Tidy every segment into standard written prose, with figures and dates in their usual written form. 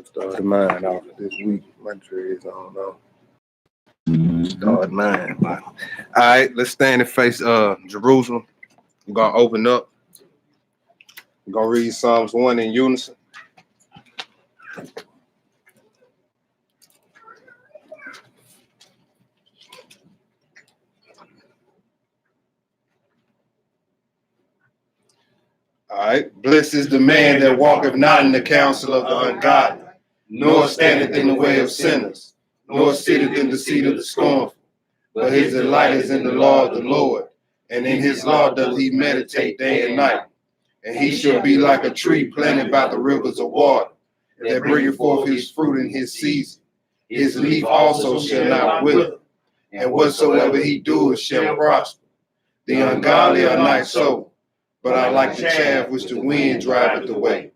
Started mine off this week. My dreads, I don't know. Mm-hmm. Started mine. But. All right, let's stand and face Jerusalem. We're going to open up. We're going to read Psalms 1 in unison. All right. Blessed is the man that walketh not in the counsel of the ungodly, nor standeth in the way of sinners, nor sitteth in the seat of the scornful. But his delight is in the law of the Lord, and in his law doth he meditate day and night. And he shall be like a tree planted by the rivers of water, that bringeth forth his fruit in his season. His leaf also shall not wither, and whatsoever he doeth shall prosper. The ungodly are not so, but are like the chaff which the wind driveth away.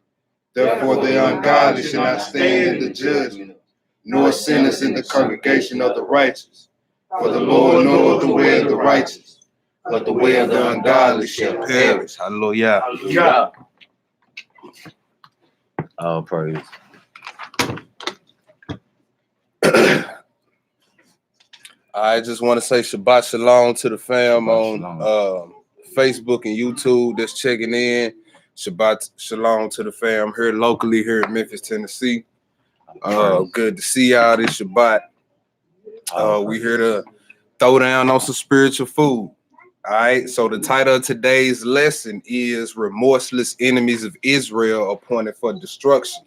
Therefore the ungodly shall not stand in the judgment, nor sinners in the congregation of the righteous. For the Lord knoweth the way of the righteous, but the way of the ungodly shall perish. Hallelujah. Hallelujah. All praise. I just want to say Shabbat Shalom to the fam on Facebook and YouTube that's checking in. Shabbat Shalom to the fam here locally here in Memphis, Tennessee. Good to see y'all this Shabbat. We here to throw down on some spiritual food. All right. So the title of today's lesson is Remorseless Enemies of Israel Appointed for Destruction.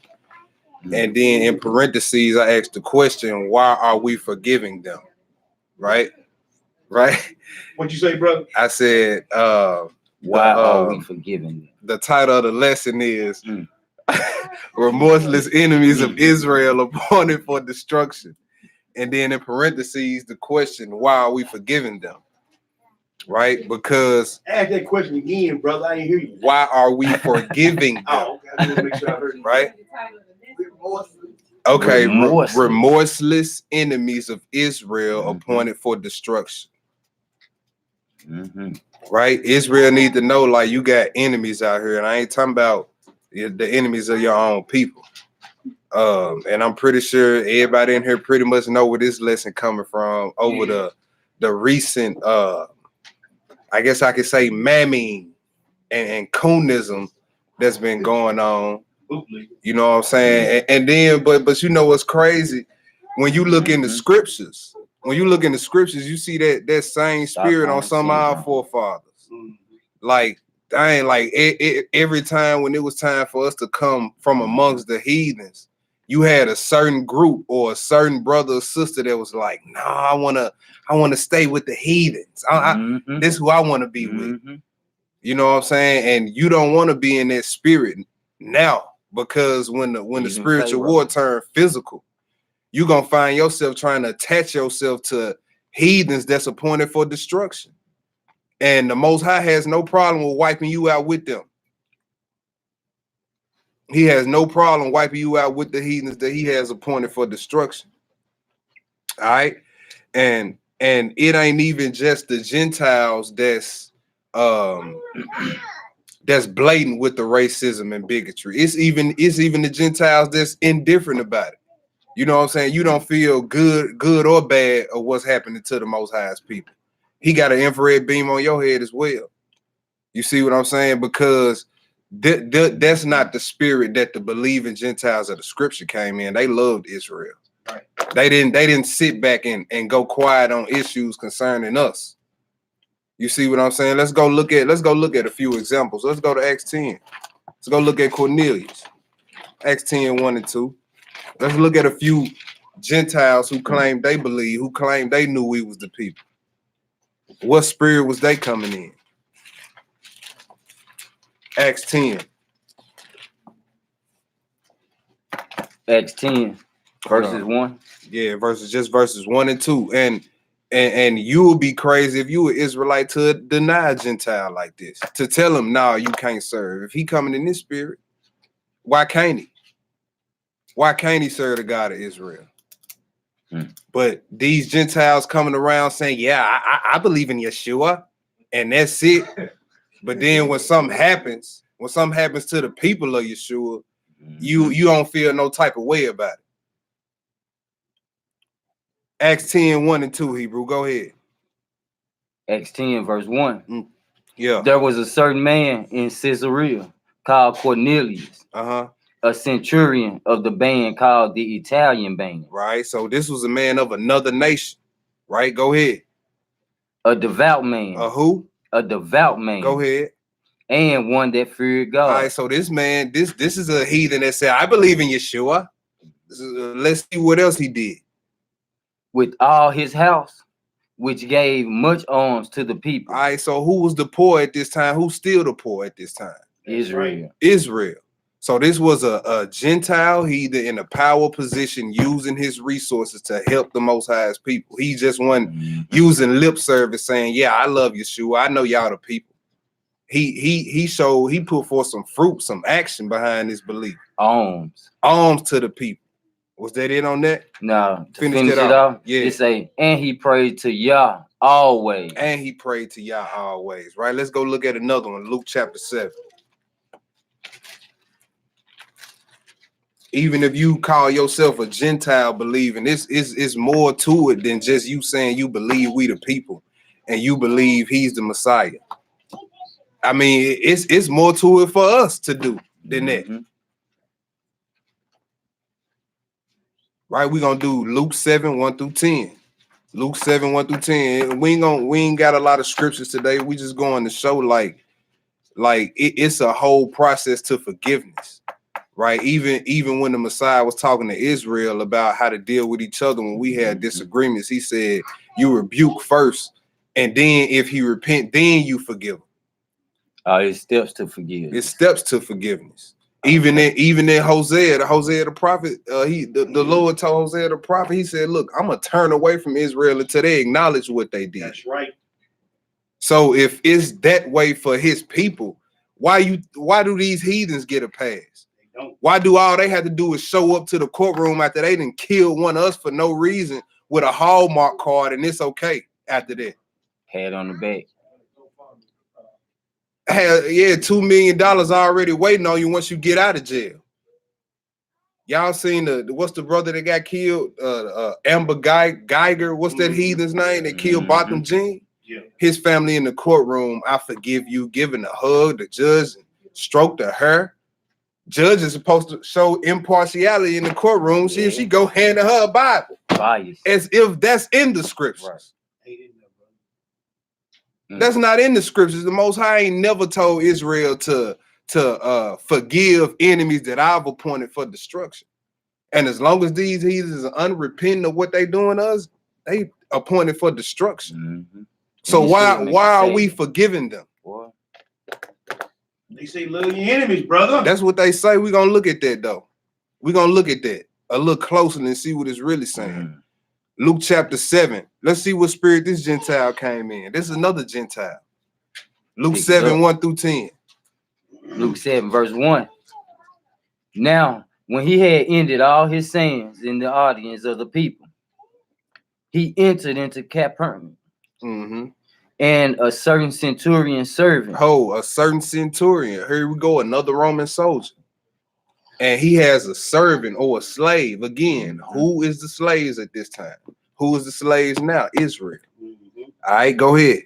And then in parentheses, I asked the question, why are we forgiving them? Right? What'd you say, brother? I said, why are we forgiving them? The title of the lesson is Remorseless Enemies of Israel Appointed for Destruction. And then in parentheses, the question, why are we forgiving them? Right? Because ask that question again, brother. I didn't hear you. Why are we forgiving them? Oh, okay. I need to make sure I heard you. Right? Okay, remorseless enemies of Israel appointed for destruction. Right? Israel need to know, like, you got enemies out here, and I ain't talking about the enemies of your own people. And I'm pretty sure everybody in here pretty much know where this lesson coming from over the recent I guess I could say mamming and coonism that's been going on. You know what I'm saying? And then but you know what's crazy? When you look in the scriptures, you see that same spirit on some of our forefathers. Like every time when it was time for us to come from amongst the heathens, you had a certain group or a certain brother or sister that was like, no, I wanna stay with the heathens. This is who I want to be with. You know what I'm saying? And you don't want to be in that spirit now, because when the spiritual war turn physical, you're gonna find yourself trying to attach yourself to heathens that's appointed for destruction. And the Most High has no problem with wiping you out with them. He has no problem wiping you out with the heathens that he has appointed for destruction. All right. And it ain't even just the Gentiles that's blatant with the racism and bigotry. It's even the Gentiles that's indifferent about it. You know what I'm saying? You don't feel good or bad of what's happening to the Most High's people. He got an infrared beam on your head as well. You see what I'm saying? Because that's not the spirit that the believing Gentiles of the scripture came in. They loved Israel. Right. They didn't sit back and go quiet on issues concerning us. You see what I'm saying? Let's go look at a few examples. Let's go to Acts 10. Let's go look at Cornelius. Acts 10, 1 and 2. Let's look at a few Gentiles who claimed they believe, who claimed they knew we was the people. What spirit was they coming in? Acts 10. Acts 10, verses 1. Yeah, verses 1 and 2. And you would be crazy if you were Israelite to deny a Gentile like this, to tell him, no, you can't serve. If he coming in this spirit, why can't he? Why can't he serve the God of Israel? But these Gentiles coming around saying, yeah, I believe in Yeshua, and that's it. But then when something happens to the people of Yeshua, You don't feel no type of way about it. Acts 10, 1 and 2, Hebrew. Go ahead. Acts 10, verse 1. Yeah. There was a certain man in Caesarea called Cornelius, a centurion of the band called the Italian band. Right. So this was a man of another nation. Right. Go ahead. A devout man. A who? A devout man. Go ahead. And one that feared God. All right. So this man, this is a heathen that said, I believe in Yeshua. Let's see what else he did. With all his house, which gave much alms to the people. All right. So who was the poor at this time? Who's still the poor at this time? Israel. Israel. So this was a Gentile heathen in a power position, using his resources to help the Most High's people. He just wasn't using lip service saying, yeah, I love Yeshua. I know y'all the people. He put forth some fruit, some action behind his belief. Alms to the people. Was that it on that? No. To finish it off. Yeah. It say, and he prayed to Yah always. And he prayed to Yah always. Right. Let's go look at another one. Luke chapter 7. Even if you call yourself a Gentile believing, it's more to it than just you saying you believe we the people and you believe he's the Messiah. I mean, it's more to it for us to do than that. Right? We're gonna do Luke 7, 1 through 10. Luke 7, 1 through 10. We ain't got a lot of scriptures today. We just going to show like it's a whole process to forgiveness. Right, even when the Messiah was talking to Israel about how to deal with each other when we had disagreements, he said, "You rebuke first, and then if he repent, then you forgive him." It's steps to forgive. It's steps to forgiveness. Even in Hosea, the prophet, the Lord told Hosea the prophet, he said, "Look, I'm gonna turn away from Israel until they acknowledge what they did." That's right. So if it's that way for his people, why do these heathens get a pass? Why do all they had to do is show up to the courtroom after they didn't kill one of us for no reason with a Hallmark card and it's okay after that? Head on the back. $2 million already waiting on you once you get out of jail. Y'all seen what's the brother that got killed? Amber Geiger. What's that heathen's name that killed Botham Jean? Yeah. His family in the courtroom, I forgive you, giving a hug, the judge stroked her. Judge is supposed to show impartiality in the courtroom. See if she go hand in her Bible. Bias. As if that's in the scriptures. Right. That's not in the scriptures. The Most High ain't never told Israel to forgive enemies that I've appointed for destruction. And as long as these heathens are unrepentant of what they doing to us, they appointed for destruction. So why are we forgiving them? Boy. They say love your enemies, brother. That's what they say. We're gonna look at that though. We're gonna look at that a little closer and see what it's really saying. Luke chapter 7. Let's see what spirit this Gentile came in. This is another Gentile. Luke 7, 1 through 10. Luke 7, verse 1. Now, when he had ended all his sayings in the audience of the people, he entered into Capernaum. And a certain centurion servant. A certain centurion. Here we go, another Roman soldier. And he has a servant or a slave. Again, who is the slaves at this time? Who is the slaves now? Israel. All right, go ahead.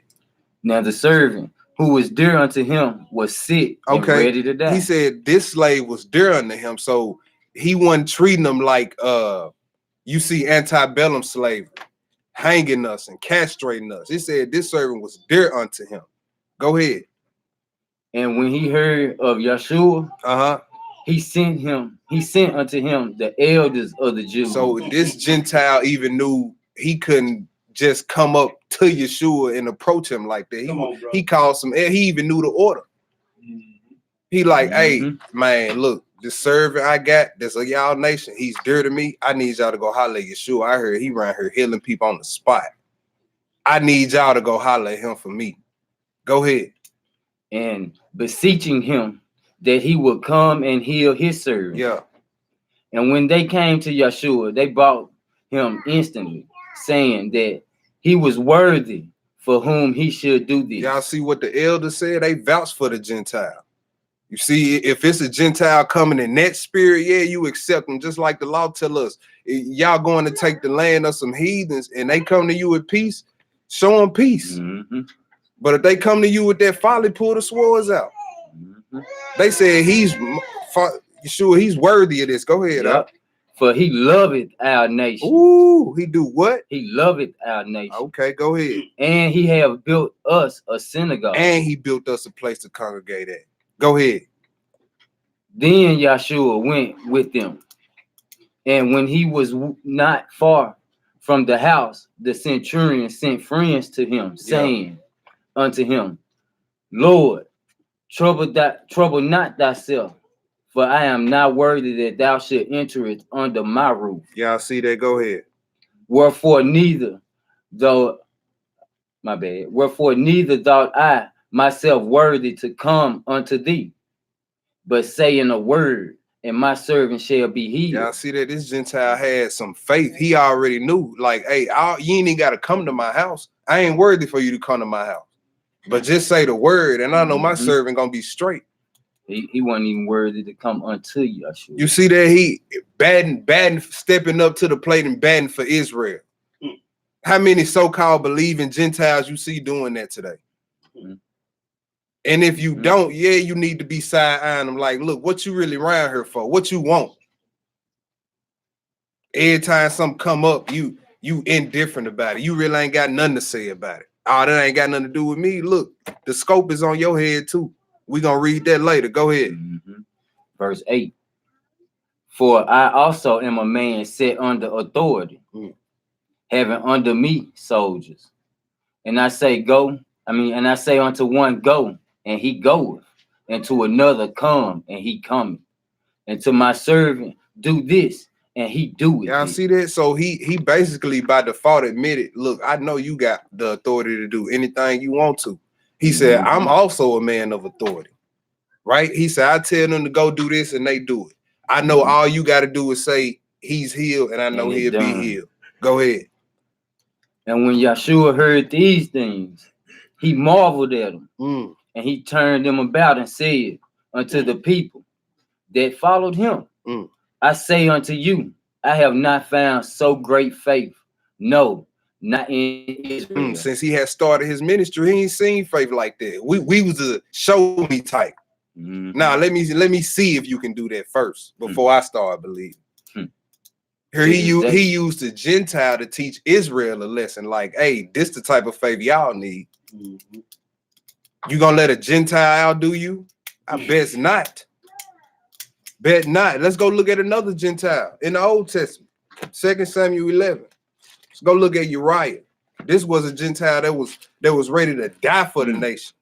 Now the servant who was dear unto him was sick and ready to die. He said this slave was dear unto him. So he wasn't treating them like you see antebellum slavery, hanging us and castrating us. He said this servant was dear unto him. Go ahead. And when he heard of Yeshua, he sent unto him the elders of the Jews. So this Gentile even knew he couldn't just come up to Yeshua and approach him like that. He called some, he even knew the order. He like, hey, man, look, the servant I got, that's a y'all nation, he's dear to me. I need y'all to go holler at Yeshua. I heard he around here healing people on the spot. I need y'all to go holler at him for me. Go ahead. And beseeching him that he would come and heal his servant. Yeah. And when they came to Yeshua, they brought him instantly, saying that he was worthy for whom he should do this. Y'all see what the elders said? They vouched for the Gentile. You see, if it's a Gentile coming in that spirit, yeah, you accept them. Just like the law tell us, y'all going to take the land of some heathens and they come to you with peace, show them peace. Mm-hmm. But if they come to you with that folly, pull the swords out. Mm-hmm. They said he's worthy of this. Go ahead. Yep. For he loveth our nation. Ooh, he do what? He loveth our nation. Okay, go ahead. And he have built us a synagogue. And he built us a place to congregate at. Go ahead. Then Yahshua went with them. And when he was not far from the house, the centurion sent friends to him, saying unto him, Lord, trouble not thyself, for I am not worthy that thou should enter it under my roof. Y'all see that? Go ahead. Wherefore neither thought I myself worthy to come unto thee, but say in a word, and my servant shall be healed. Y'all see that this Gentile had some faith. He already knew, like, hey, you ain't even got to come to my house. I ain't worthy for you to come to my house. But just say the word, and I know my servant gonna be straight. He wasn't even worthy to come unto you. You see that he batting, stepping up to the plate and batting for Israel. How many so-called believing Gentiles you see doing that today? And if you don't, yeah, you need to be side-eyeing them like, look, what you really around here for? What you want? Every time something come up, you indifferent about it. You really ain't got nothing to say about it. Oh, that ain't got nothing to do with me. Look, the scope is on your head too. We're going to read that later. Go ahead. Verse 8. For I also am a man set under authority, having under me soldiers. And I say, and I say unto one, go, and he goeth, and to another, come, and he cometh. And to my servant, do this, and he doeth. Y'all see that? So he basically by default admitted, look, I know you got the authority to do anything you want to. He said, I'm also a man of authority, right? He said, I tell them to go do this, and they do it. I know all you got to do is say he's healed, and I know he'll be healed. Go ahead. And when Yahshua heard these things, he marveled at them, and he turned them about and said unto the people that followed him, I say unto you, I have not found so great faith, no, not in Israel. Since he had started his ministry, he ain't seen faith like that. We was a show me type. Now let me see if you can do that first before I start believing. Here he used the Gentile to teach Israel a lesson. Like, hey, this the type of faith y'all need. You gonna let a Gentile outdo you? I bet not. Bet not. Let's go look at another Gentile in the Old Testament, 2 Samuel 11. Let's go look at Uriah. This was a Gentile that was ready to die for the nation.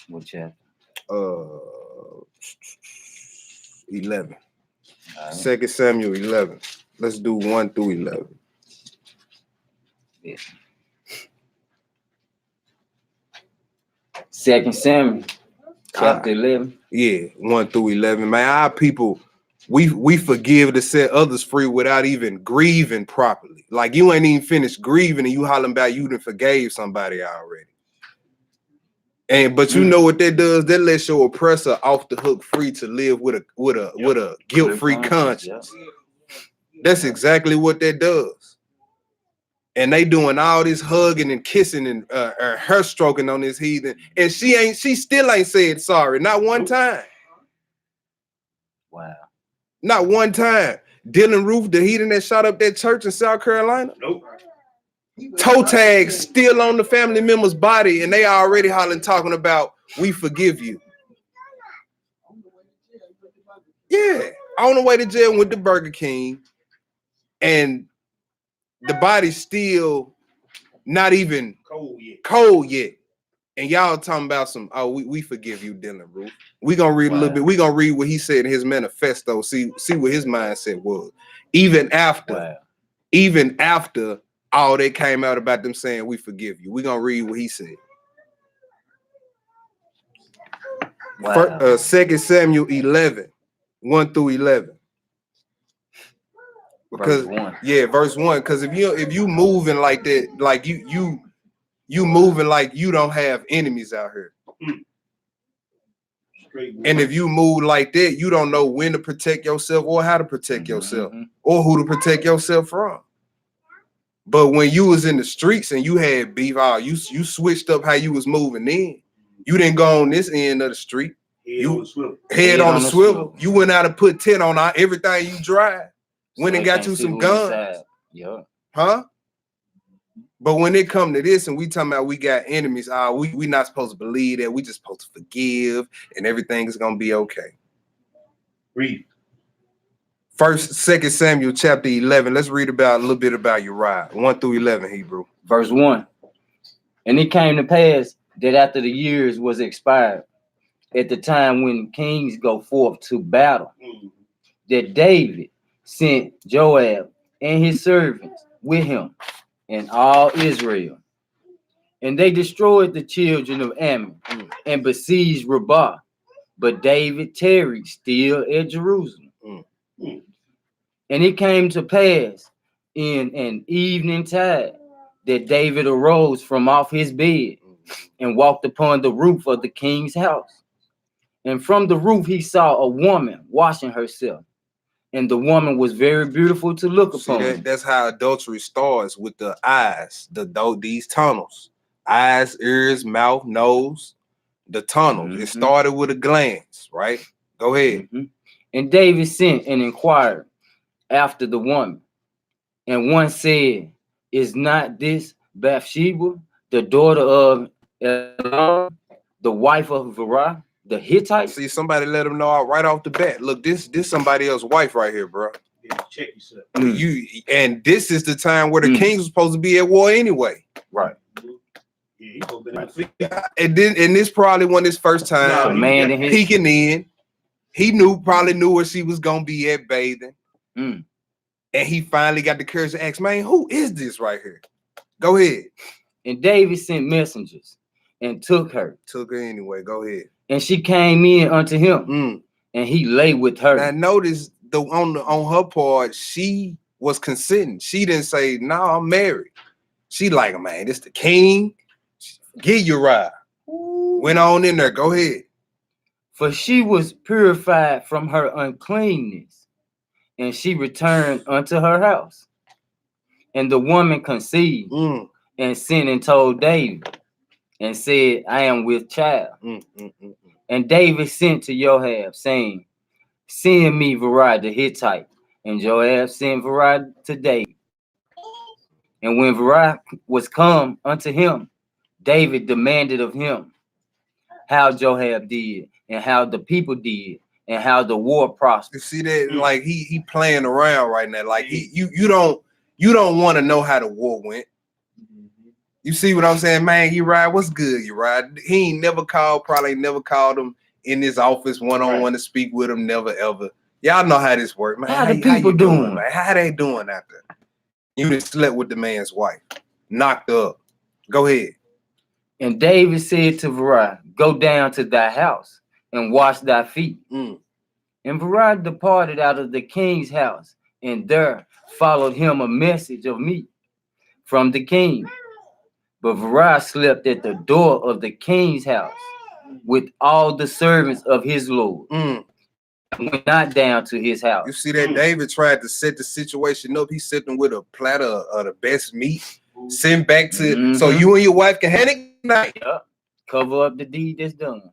What chapter? 11. 2 Samuel 11. Let's do 1 through 11. Yeah. 2 Samuel chapter 11. Yeah, 1 through 11. Man, our people, we forgive to set others free without even grieving properly. Like, you ain't even finished grieving and you hollering about you done forgave somebody already. But you know what that does? That lets your oppressor off the hook free to live with a guilt-free conscience. That's exactly what that does. And they doing all this hugging and kissing and her stroking on this heathen, and she still ain't said sorry, not one time. Wow. Not one time. Dylan Roof, the heathen that shot up that church in South Carolina. Nope. Toe tags still on the family member's body, and they already hollering talking about we forgive you. Yeah, on the way to jail with the Burger King, and the body's still not even cold yet. And y'all talking about some, we forgive you, Dylan Roof. We gonna read a little bit. We gonna read what he said in his manifesto. See what his mindset was. Even after all that came out about them saying we forgive you. We gonna read what he said. 2 Samuel 11, 1 through 11. Because verse 1. yeah, verse 1. Because if you moving like that, like you moving like you don't have enemies out here. And if you move like that, you don't know when to protect yourself or how to protect yourself or who to protect yourself from. But when you was in the streets and you had beef, you switched up how you was moving in. You didn't go on this end of the street. Head on the swivel. You went out and put 10 on everything you drive. Went and got you some guns. Yeah. Huh? But when it come to this and we talking about we got enemies, we not supposed to believe that. We just supposed to forgive and everything is gonna be okay. Read. 2 Samuel chapter 11. Let's read about a little bit about Uriah. 1 through 11, Hebrew. Verse 1. And it came to pass that after the years was expired, at the time when kings go forth to battle, that David sent Joab and his servants with him and all Israel. And they destroyed the children of Ammon and besieged Rabbah. But David tarried still at Jerusalem. And it came to pass in an evening tide that David arose from off his bed and walked upon the roof of the king's house. And from the roof he saw a woman washing herself. And the woman was very beautiful to look upon. That's how adultery starts, with the eyes, these tunnels. Eyes, ears, mouth, nose, the tunnels. It started with a glance, right? Go ahead. And David sent and inquired after the woman. And one said, is not this Bathsheba, the daughter of Elon, the wife of Uriah, the Hittite? See, somebody let him know right off the bat. Look, this somebody else's wife right here, bro. Yeah, check yourself. And this is the time where the kings were supposed to be at war anyway. Right. And this probably wasn't his first time peeking in. He probably knew where she was gonna be at bathing. And he finally got the courage to ask, man, who is this right here? Go ahead. And David sent messengers and took her. Took her anyway. Go ahead. And she came in unto him, and he lay with her. Now notice on her part, she was consenting. She didn't say, "No, I'm married." She like, man, this the king. Get Uriah. Went on in there. Go ahead. For she was purified from her uncleanness, and she returned unto her house. And the woman conceived and sent and told David, and said, I am with child. And David sent to Joab, saying, send me Uriah the Hittite. And Joab sent Uriah to David. And when Uriah was come unto him, David demanded of him how Joab did, and how the people did, and how the war prospered. You see that? Like he playing around right now. Like you don't want to know how the war went. You see what I'm saying, man? Uriah, what's good, Uriah? He ain't never called, probably never called him in his office one-on-one to speak with him, never ever. Y'all know how this works, man. How the people doing, man? How they doing out there? You just slept with the man's wife, knocked up. Go ahead. And David said to Uriah, go down to thy house and wash thy feet. And Uriah departed out of the king's house, and there followed him a message of meat from the king. But Uriah slept at the door of the king's house with all the servants of his lord. And went not down to his house. You see that David tried to set the situation up. He's sitting with a platter of the best meat. Send back to so you and your wife can have it night. Cover up the deed that's done.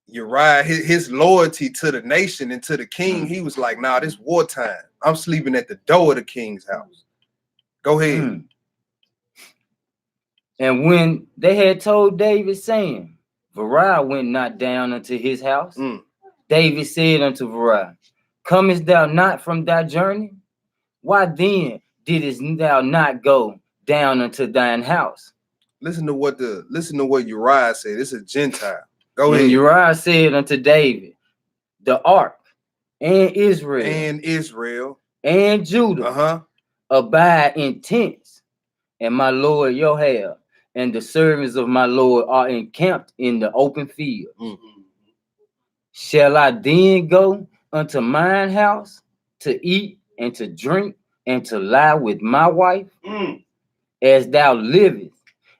Uriah, his loyalty to the nation and to the king, he was like, nah, this wartime. I'm sleeping at the door of the king's house. Go ahead. And when they had told David, saying, Uriah went not down unto his house, David said unto Uriah, comest thou not from thy journey? Why then didst thou not go down unto thine house? Listen to what Uriah said. This is a Gentile. Go ahead. And Uriah said unto David, the ark and Israel and Judah abide in tents, and my lord Joab and the servants of my lord are encamped in the open field. Shall I then go unto mine house to eat and to drink and to lie with my wife, Mm. as thou livest,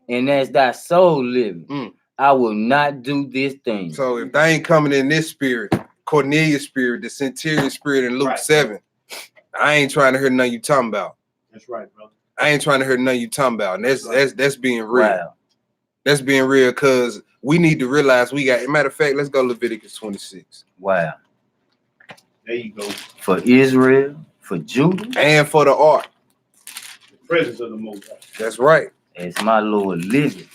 and as thy soul liveth, Mm. I will not do this thing. So if they ain't coming in this spirit, Cornelius spirit, the centurion spirit in Luke Right. 7, I ain't trying to hear nothing you talking about. That's right, brother. I ain't trying to hear nothing you talking about. And that's being real. Wow. That's being real, because we need to realize we got, matter of fact, let's go Leviticus 26. Wow. There you go. For Israel, for Judah, And for the ark. The presence of the Most High. That's right. as my Lord liveth.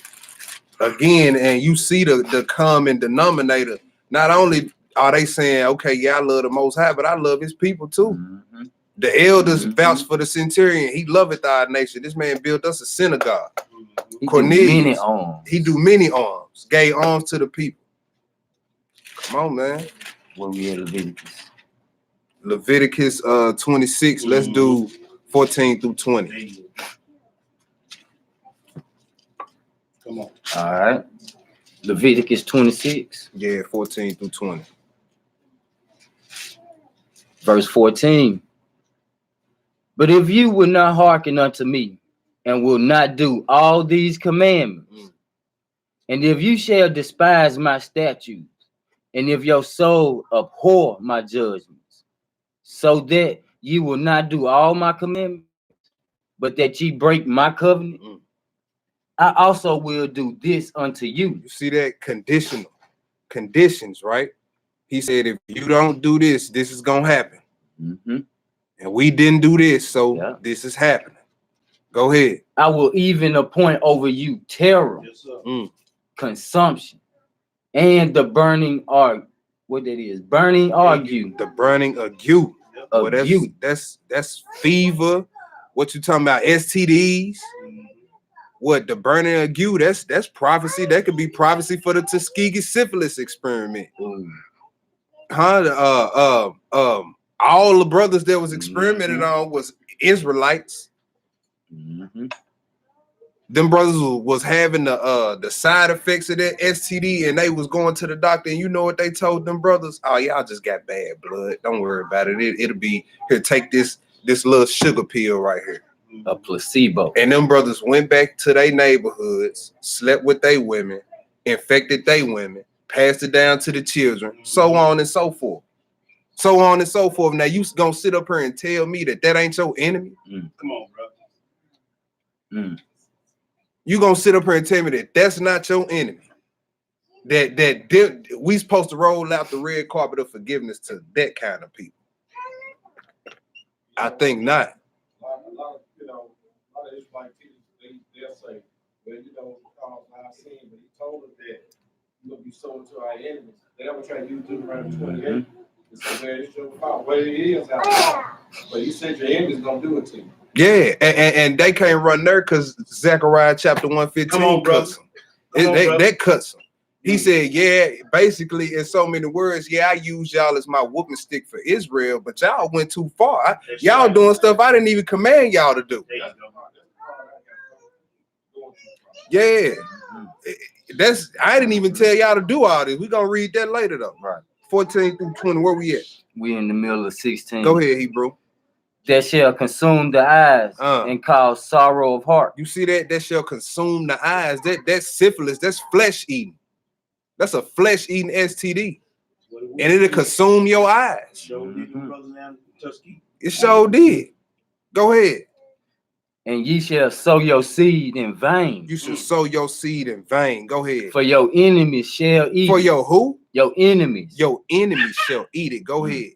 Again, and you see the common denominator. Not only are they saying, okay, yeah, I love the Most High, but I love his people too. Mhm. The elders Mhm. vouched for the centurion. He loveth our nation. This man built us a synagogue. Mhm. He do Cornelius, many arms. He do many alms, gave alms to the people. Come on, man. Where we at Leviticus. Leviticus 26. Let's do 14 through 20. There you go. Come on. All right. Leviticus 26, Yeah, 14 through 20. verse 14. But if you will not hearken unto me, and will not do all these commandments, and if you shall despise my statutes, and if your soul abhor my judgments, so that ye will not do all my commandments, but that ye break my covenant, I also will do this unto you. You see that? Conditional. Conditions, right? He said, if you don't do this, this is going to happen. Mhm. And we didn't do this, so Yeah. this is happening. Go ahead. I will even appoint over you terror, Yes, sir. consumption, and the burning argue. What that is? Burning argue. The burning ague. Yep. Well, Ague. that's fever. What you talking about? STDs. Mhm. What, the burning ague? That's prophecy. That could be prophecy for the Tuskegee syphilis experiment. Ooh. Huh? All the brothers that was experimented on was Israelites. Mhm. Them brothers was having the side effects of that STD, and they was going to the doctor. And you know what they told them brothers? Oh, y'all just got bad blood. Don't worry about it. It'll be here. Take this little sugar pill right here. A placebo. And them brothers went back to their neighborhoods, slept with their women, infected their women, passed it down to the children, so on and so forth. So on and so forth. Now you gonna sit up here and tell me that ain't your enemy? Come on, bro. You gonna sit up here and tell me that that's not your enemy? That we supposed to roll out the red carpet of forgiveness to that kind of people? I think not. A lot of Israelite teachers, they'll say, well, because our sin, but he told us that you're gonna be sold to our enemies. They ever try to use Deuteronomy 28 to say, well, it's your fault. Well, it is our fault. But he said your enemies gonna do it to you. Yeah, and they can't run there because Zechariah chapter 115 Come on, brother. cuts them. That cuts them. He said, yeah, basically in so many words, yeah, I use y'all as my whooping stick for Israel, but y'all went too far. Y'all doing stuff I didn't even command y'all to do. There you go. Yeah, I didn't even tell y'all to do all this. We're gonna read that later though. Right. 14 through 20, where we at? We in the middle of 16. Go ahead, Hebrew. That shall consume the eyes and cause sorrow of heart. You see that? That shall consume the eyes. That's syphilis. That's flesh eating. That's a flesh eating STD. And it'll consume your eyes. It sure did. Go ahead. And ye shall sow your seed in vain. You should sow your seed in vain. Go ahead. For your enemies shall eat For it. your who? Your enemies. Your enemies shall eat it. Go ahead.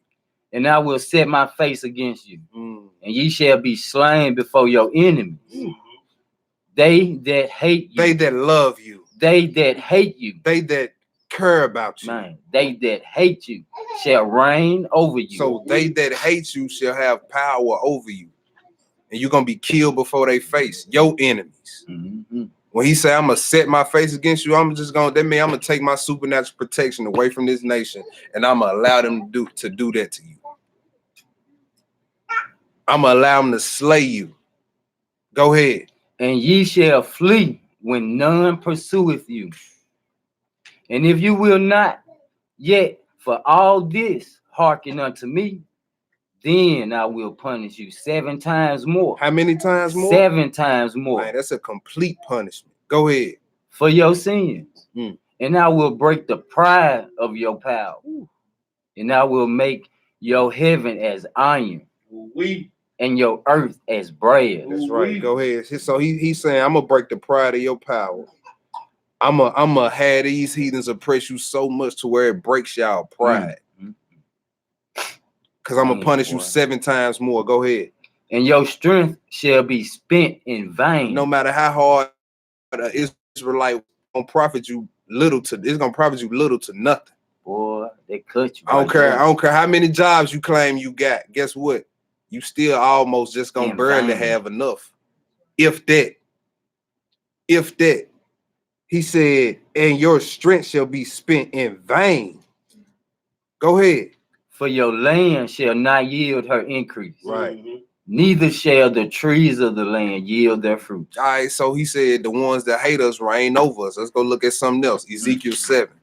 And I will set my face against you. And ye shall be slain before your enemies. They that hate you. They that love you. They that hate you. They that care about you. Man, they that hate you shall reign over you. So they that hate you shall have power over you. And you're going to be killed before they face your enemies. When he say, I'm going to set my face against you, that means I'm going to take my supernatural protection away from this nation, and I'm going to allow them to do that to you. I'm going to allow them to slay you. Go ahead. And ye shall flee when none pursueth you. And if you will not yet for all this hearken unto me, then I will punish you 7 times more. How many times more? 7 times more Man, that's a complete punishment. Go ahead. for your sins. Mm. And I will break the pride of your power. And I will make your heaven as iron We and your earth as brass. That's right. Go ahead. So he's saying, I'm gonna break the pride of your power. I'ma have these heathens oppress you so much to where it breaks y'all pride. Cause I'm gonna punish you 7 times more. Go ahead. And your strength shall be spent in vain. No matter how hard an Israelite gonna profit you little to, it's gonna profit you little to nothing. Boy, they cut you. I don't care. I don't care how many jobs you claim you got. Guess what? You still almost just gonna barely have enough. If that. If that. He said, and your strength shall be spent in vain. Go ahead. For your land shall not yield her increase. Right. Neither shall the trees of the land yield their fruit. All right, so he said the ones that hate us reign over us. Let's go look at something else. Ezekiel 7.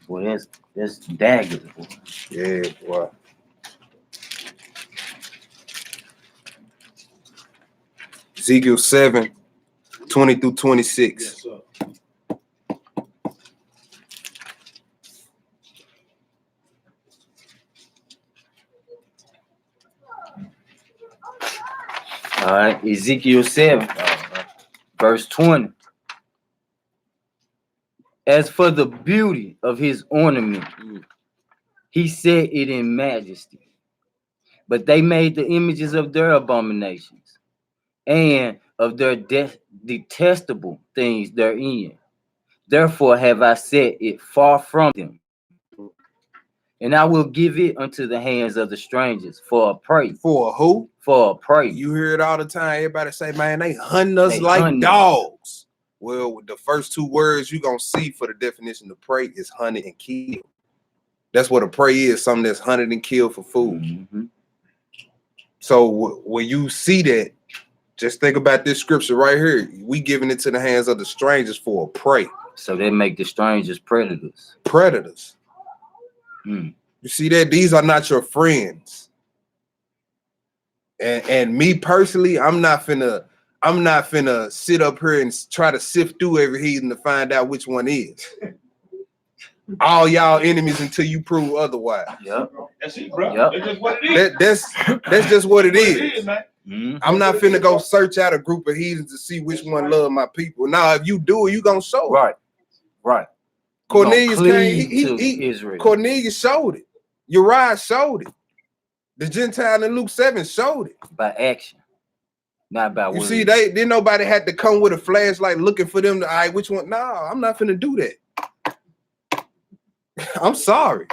Boy, that's daggers, boy. Yeah, boy. Ezekiel 7, 20 through 26. Yes, sir. All right, Ezekiel 7, verse 20. As for the beauty of his ornament, he set it in majesty. But they made the images of their abominations and of their detestable things therein. Therefore have I set it far from them. And I will give it unto the hands of the strangers for a prey. For who? For a prey. You hear it all the time. Everybody say, man, they hunting us They like hunting dogs. Well, the first 2 words you're going to see for the definition of prey is hunted and killed. That's what a prey is, something that's hunted and killed for food. Mm-hmm. So when you see that, just think about this scripture right here. We giving it to the hands of the strangers for a prey. So they make the strangers predators. Predators. Mm. You see that? These are not your friends. And me personally, I'm not finna sit up here and try to sift through every heathen to find out which one is. All y'all enemies until you prove otherwise. Yep. That's it, bro. Yep. That's just what it is. That's just what it is. Man. Mm-hmm. I'm not finna go search out a group of heathens to see which one love my people. Now, if you do it, you gonna show it. Right. Right. Cornelius came. He Israel. Cornelius showed it. Uriah showed it. The Gentile in Luke 7 showed it. By action, not by You words. see, then nobody had to come with a flashlight looking for them to, all right, which one? No, I'm not finna do that. I'm sorry.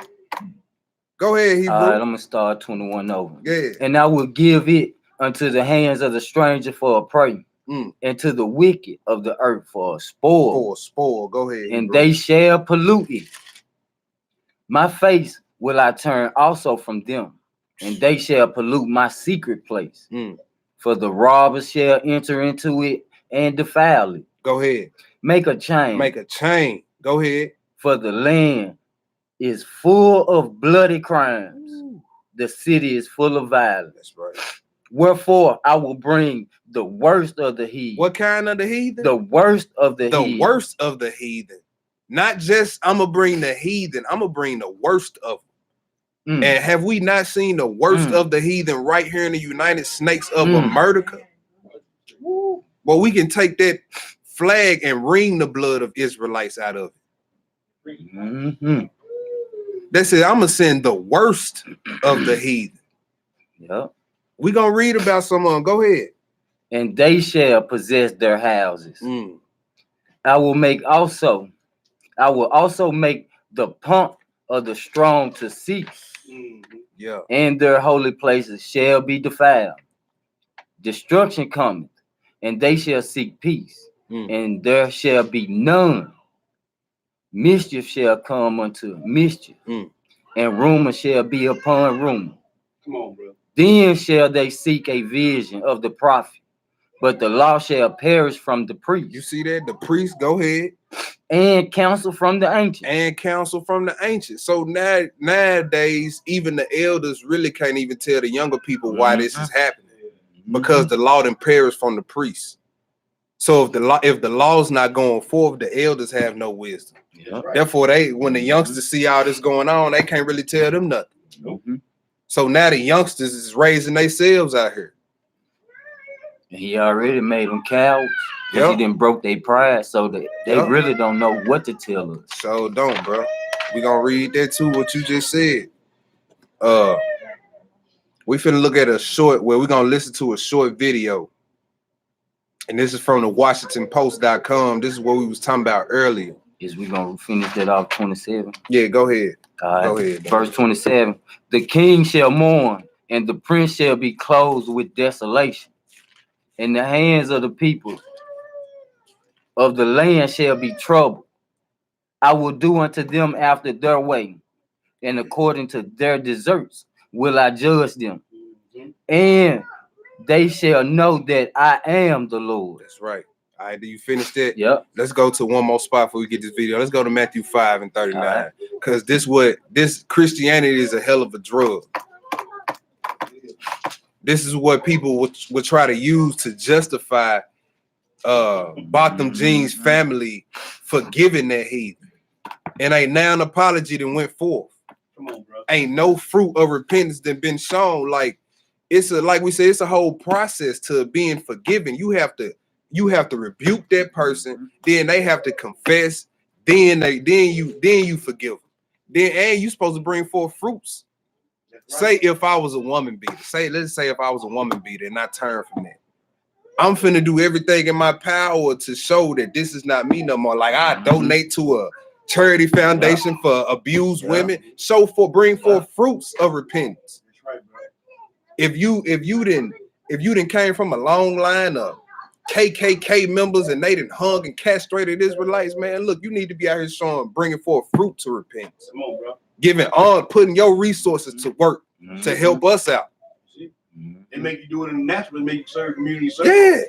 Go ahead, Hebrew. All right, I'm gonna start 21 over. Yeah. And I will give it unto the hands of the stranger for a prey, and to the wicked of the earth for a spoil. For a spoil. Go ahead. And Hebrew. they shall pollute it. My face will I turn also from them, and they shall pollute my secret place. For the robbers shall enter into it and defile it. Go ahead. Make a chain. Make a chain. Go ahead. For the land is full of bloody crimes. The city is full of violence. That's right. Wherefore I will bring the worst of the heathen. What kind of the heathen? The worst of the heathen. The worst of the heathen. Not just I'm gonna bring the heathen, I'm gonna bring the worst of them. And have we not seen the worst of the heathen right here in the United Snakes of America? Well, we can take that flag and wring the blood of Israelites out of it. They said, I'm gonna send the worst of the heathen. Yep. We're gonna read about some of them. Go ahead. And they shall possess their houses. I will also make the pomp of the strong to cease. Yeah. And their holy places shall be defiled. Destruction cometh, and they shall seek peace, and there shall be none. Mischief shall come unto mischief, and rumor shall be upon rumor. Come on, bro. Then shall they seek a vision of the prophet, but the law shall perish from the priest. You see that? The priest, go ahead. and counsel from the ancients. And counsel from the ancients. So nowadays, even the elders really can't even tell the younger people why this is happening, because the law then perished from the priests. So if the law's not going forth, the elders have no wisdom. Yep. Therefore, when the youngsters see all this going on, they can't really tell them nothing. So now the youngsters is raising themselves out here. He already made them cowards because he didn't broke their pride, so they really don't know what to tell us. So don't, bro. We gonna read that too, what you just said. We finna look at we're gonna listen to a short video. And this is from the WashingtonPost.com. This is what we was talking about earlier. Is we gonna finish that off 27? Yeah, go ahead. All right. Go ahead. Verse 27. The king shall mourn, and the prince shall be clothed with desolation. And the hands of the people of the land shall be troubled. I will do unto them after their way, and according to their deserts will I judge them. And they shall know that I am the Lord. That's right. All right, do you finish that? Yep. Let's go to one more spot before we get this video. Let's go to Matthew 5:39. Because this Christianity is a hell of a drug. This is what people would try to use to justify Botham Jean's family for giving that heathen. And ain't now an apology that went forth. Come on, bro. Ain't no fruit of repentance that been shown. Like like we said, it's a whole process to being forgiven. You have to rebuke that person, then they have to confess, then you forgive them. And you supposed to bring forth fruits. Right. Say if I was a woman beater, let's say if I was a woman beater and I turn from that, I'm finna do everything in my power to show that this is not me no more. Like I donate to a charity foundation for abused women. Bring forth fruits of repentance. That's right, bro. If you didn't came from a long line of KKK members and they didn't hung and castrated Israelites, man, look, you need to be out here bringing forth fruit to repentance. Come on, bro. Putting your resources to work to help us out. They make you do it in the natural, make you serve community service.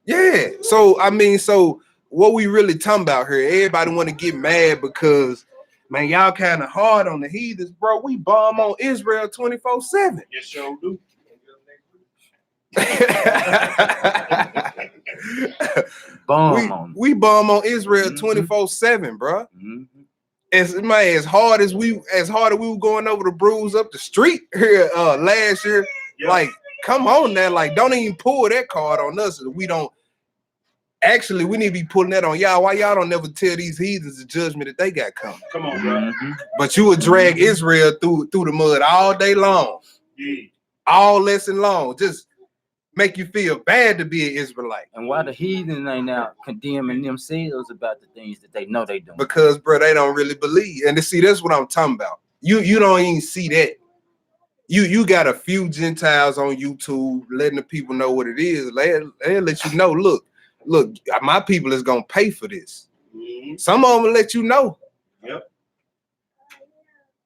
Yeah. So what we really talking about here, everybody want to get mad because, man, y'all kind of hard on the heathens, bro. We bomb on Israel 24/7. Yes, sure do. We bomb on Israel 24/7, bro. As hard as we were going over the bruise up the street here last year, like, come on now, like, don't even pull that card on us. We don't. Actually, we need to be pulling that on y'all. Why y'all don't never tell these heathens the judgment that they got coming? Come on, bro. But you would drag Israel through the mud all day long, all lesson long, just make you feel bad to be an Israelite. And why the heathen ain't now condemning themselves about the things that they know they doing? Because, bro, they don't really believe. And see, that's what I'm talking about. You don't even see that. You got a few Gentiles on YouTube letting the people know what it is. They'll let you know, look, my people is gonna pay for this. Some of them will let you know. Yep.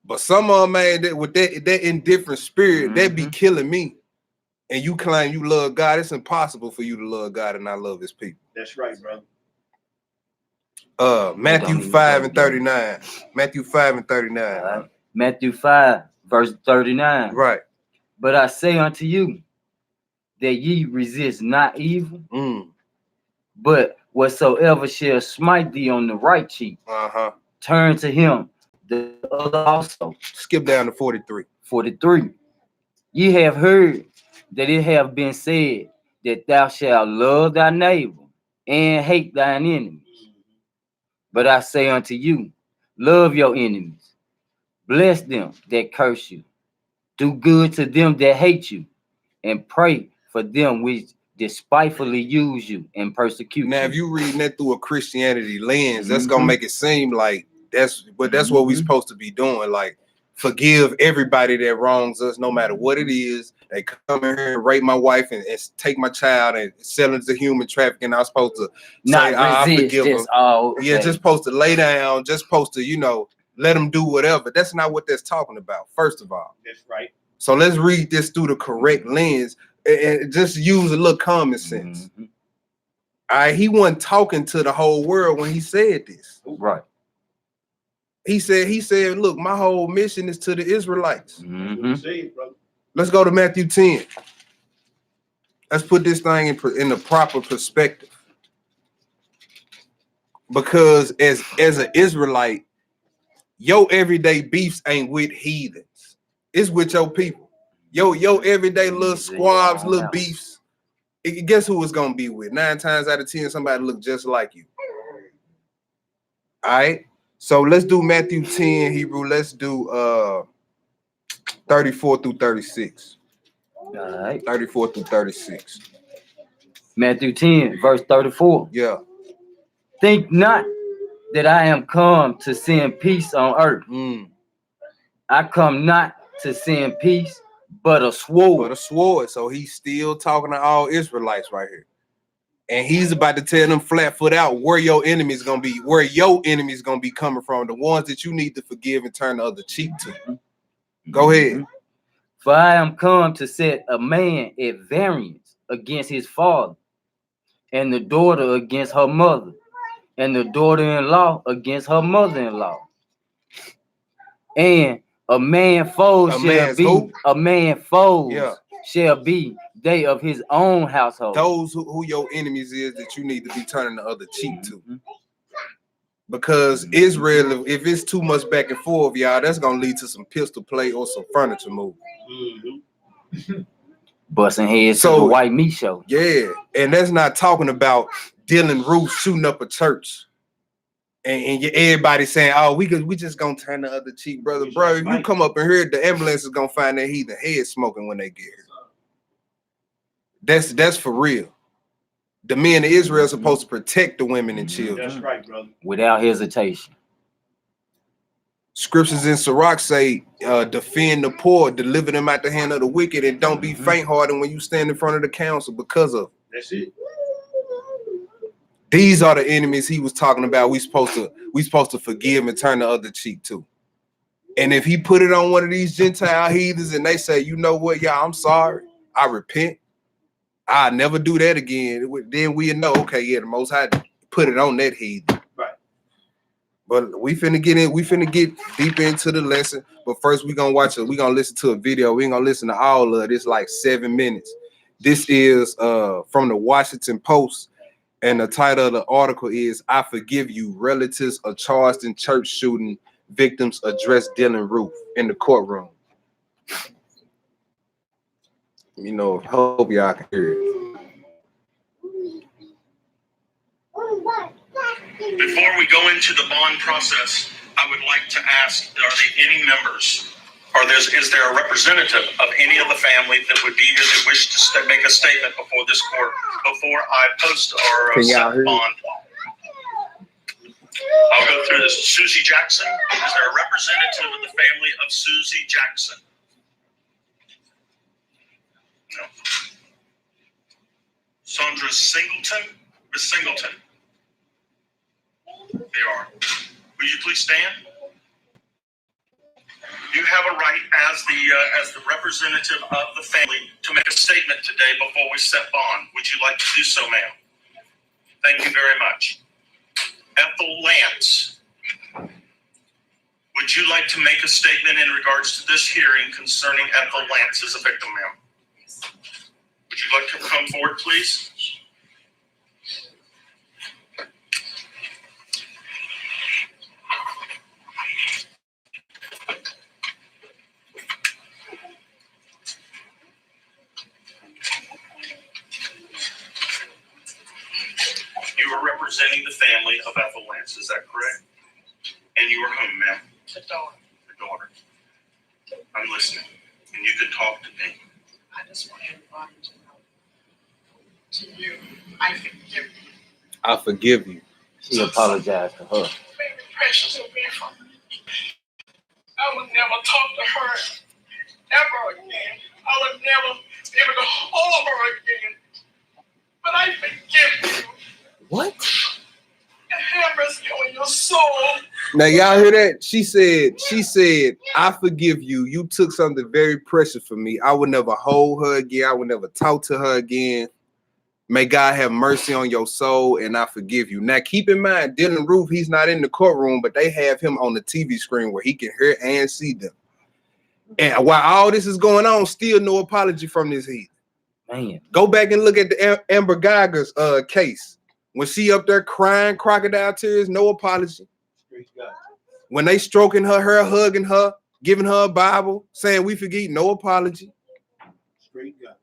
But some of them, man, that indifferent spirit, that be killing me. And you claim you love God. It's impossible for you to love God and not love his people. That's right, bro. Matthew 5:39. Matthew 5:39. Right. Matthew 5, verse 39. Right. But I say unto you that ye resist not evil, but whatsoever shall smite thee on the right cheek, turn to him the other also. Skip down to 43. 43. Ye have heard that it have been said that thou shalt love thy neighbor and hate thine enemies. But I say unto you, love your enemies, bless them that curse you, do good to them that hate you, and pray for them which despitefully use you and persecute you. Now, if you reading that through a Christianity lens, that's gonna make it seem like that's what we're supposed to be doing. Like, forgive everybody that wrongs us, no matter what it is. They come in here and rape my wife and take my child and sell into human trafficking. I'm supposed to not say, I forgive them. Okay. Yeah, just supposed to lay down, just supposed to, let them do whatever. That's not what that's talking about, first of all. That's right. So let's read this through the correct lens and just use a little common sense. He wasn't talking to the whole world when he said this. Right. He said, look, my whole mission is to the Israelites. Mm-hmm. Let's go to Matthew 10. Let's put this thing in the proper perspective. Because as an Israelite, your everyday beefs ain't with heathens. It's with your people. Your everyday little squabs, little beefs. Guess who it's gonna be with? 9 times out of 10, somebody look just like you. All right. So let's do Matthew 10, Hebrew. Let's do 34 through 36. All right. 34 through 36. Matthew 10, verse 34. Yeah. Think not that I am come to send peace on earth. I come not to send peace, but a sword. But a sword. So he's still talking to all Israelites right here. And he's about to tell them flat foot out where your enemy's gonna be, where your enemy's gonna be coming from, the ones that you need to forgive and turn the other cheek to. Go ahead. For I am come to set a man at variance against his father, and the daughter against her mother, and the daughter-in-law against her mother-in-law. And a man foes shall be who? a man foes Yeah. shall be they of his own household. Those who your enemies is that you need to be turning the other cheek to. Because Israel, if it's too much back and forth, y'all, that's gonna lead to some pistol play or some furniture movement. Busting heads to the white meat show. Yeah, and that's not talking about Dylan Roof shooting up a church. And everybody saying, "Oh, we just gonna turn the other cheek, brother." Bro, if you come up in here, the ambulance is gonna find that heathen head smoking when they get here. That's for real. The men of Israel are supposed to protect the women and children. That's right, brother. Without hesitation. Scriptures in Sirach say, defend the poor, deliver them out the hand of the wicked, and don't be faint-hearted when you stand in front of the council because of. That's it. These are the enemies he was talking about. We supposed to forgive and turn the other cheek to. And if he put it on one of these Gentile heathens and they say, you know what, y'all, I'm sorry, I repent, I'll never do that again, then we know, okay, yeah, the Most High put it on that heathen. Right. But we finna get deep into the lesson. But first we're gonna listen to a video. We ain't gonna listen to all of this, like 7 minutes. This is from the Washington Post. And the title of the article is, I Forgive You. Relatives are charged in church shooting. Victims address Dylan Roof in the courtroom. You know, hope y'all can hear it. Before we go into the bond process, I would like to ask, are there any members, or is there a representative of any of the family that would be here that wish to make a statement before this court, before I post or set bond? I'll go through this. Susie Jackson, is there a representative of the family of Susie Jackson? No. Sandra Singleton? Miss Singleton? They are. Will you please stand? You have a right as the representative of the family to make a statement today before we set bond. Would you like to do so, ma'am? Thank you very much. Ethel Lance, would you like to make a statement in regards to this hearing concerning Ethel Lance as a victim, ma'am? Would you like to come forward, please? You are representing the family of Ethel Lance, is that correct? And you are whom, ma'am? The daughter. The daughter. I'm listening, and you can talk to me. I just want everybody to know. To you, I forgive you. I forgive you. She apologized to her. Baby Precious will be from me. I will never talk to her ever again. I will never be able to hold her again. But I forgive you. What? And have mercy on your soul. Now y'all hear that? She said, I forgive you. You took something very precious from me. I would never hold her again. I would never talk to her again. May God have mercy on your soul, and I forgive you. Now, keep in mind, Dylan Roof, he's not in the courtroom, but they have him on the TV screen where he can hear and see them. And while all this is going on, still no apology from this heat. Man. Go back and look at the Amber Geiger's case. When she up there crying crocodile tears, no apology. When they stroking her, hugging her, giving her a Bible, saying we forget, no apology. Straight God.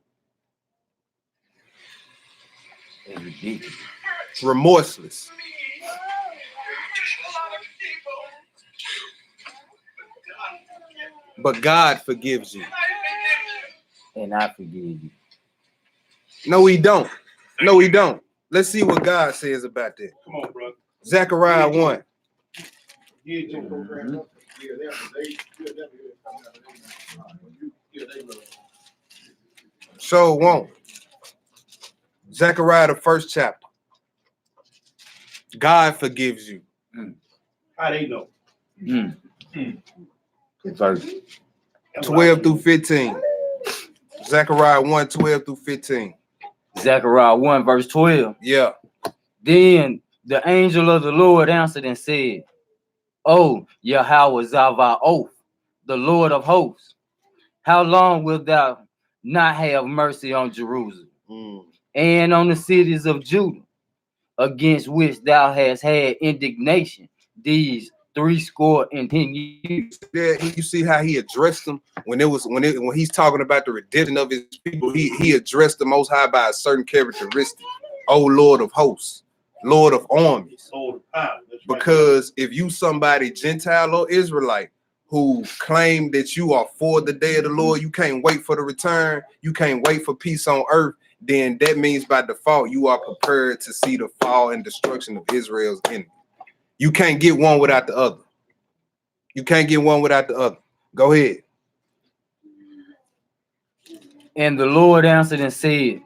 It's ridiculous. Remorseless. But God forgives you. And I forgive you. No, he don't. No, he don't. Let's see what God says about that. Come on, brother. Zechariah 1. Yeah, Jim, go grab them. Yeah, they come out. Yeah, they love. So won't. Zechariah, the first chapter. God forgives you. How they know? Verse 12 through 15. Zechariah 1, 12 through 15. Zechariah 1, verse 12. Yeah. Then the angel of the Lord answered and said, O Yahweh Zavaoth, the Lord of hosts, how long wilt thou not have mercy on Jerusalem and on the cities of Judah, against which thou hast had indignation these 70 years? Yeah, you see how he addressed them when he's talking about the redemption of his people. He addressed the Most High by a certain characteristic. Oh, Lord of hosts, Lord of armies. Lord of power. That's right. Because if you somebody Gentile or Israelite who claim that you are for the day of the Lord, you can't wait for the return, you can't wait for peace on earth, then that means by default you are prepared to see the fall and destruction of Israel's enemy. You can't get one without the other. You can't get one without the other. Go ahead. And the Lord answered and said,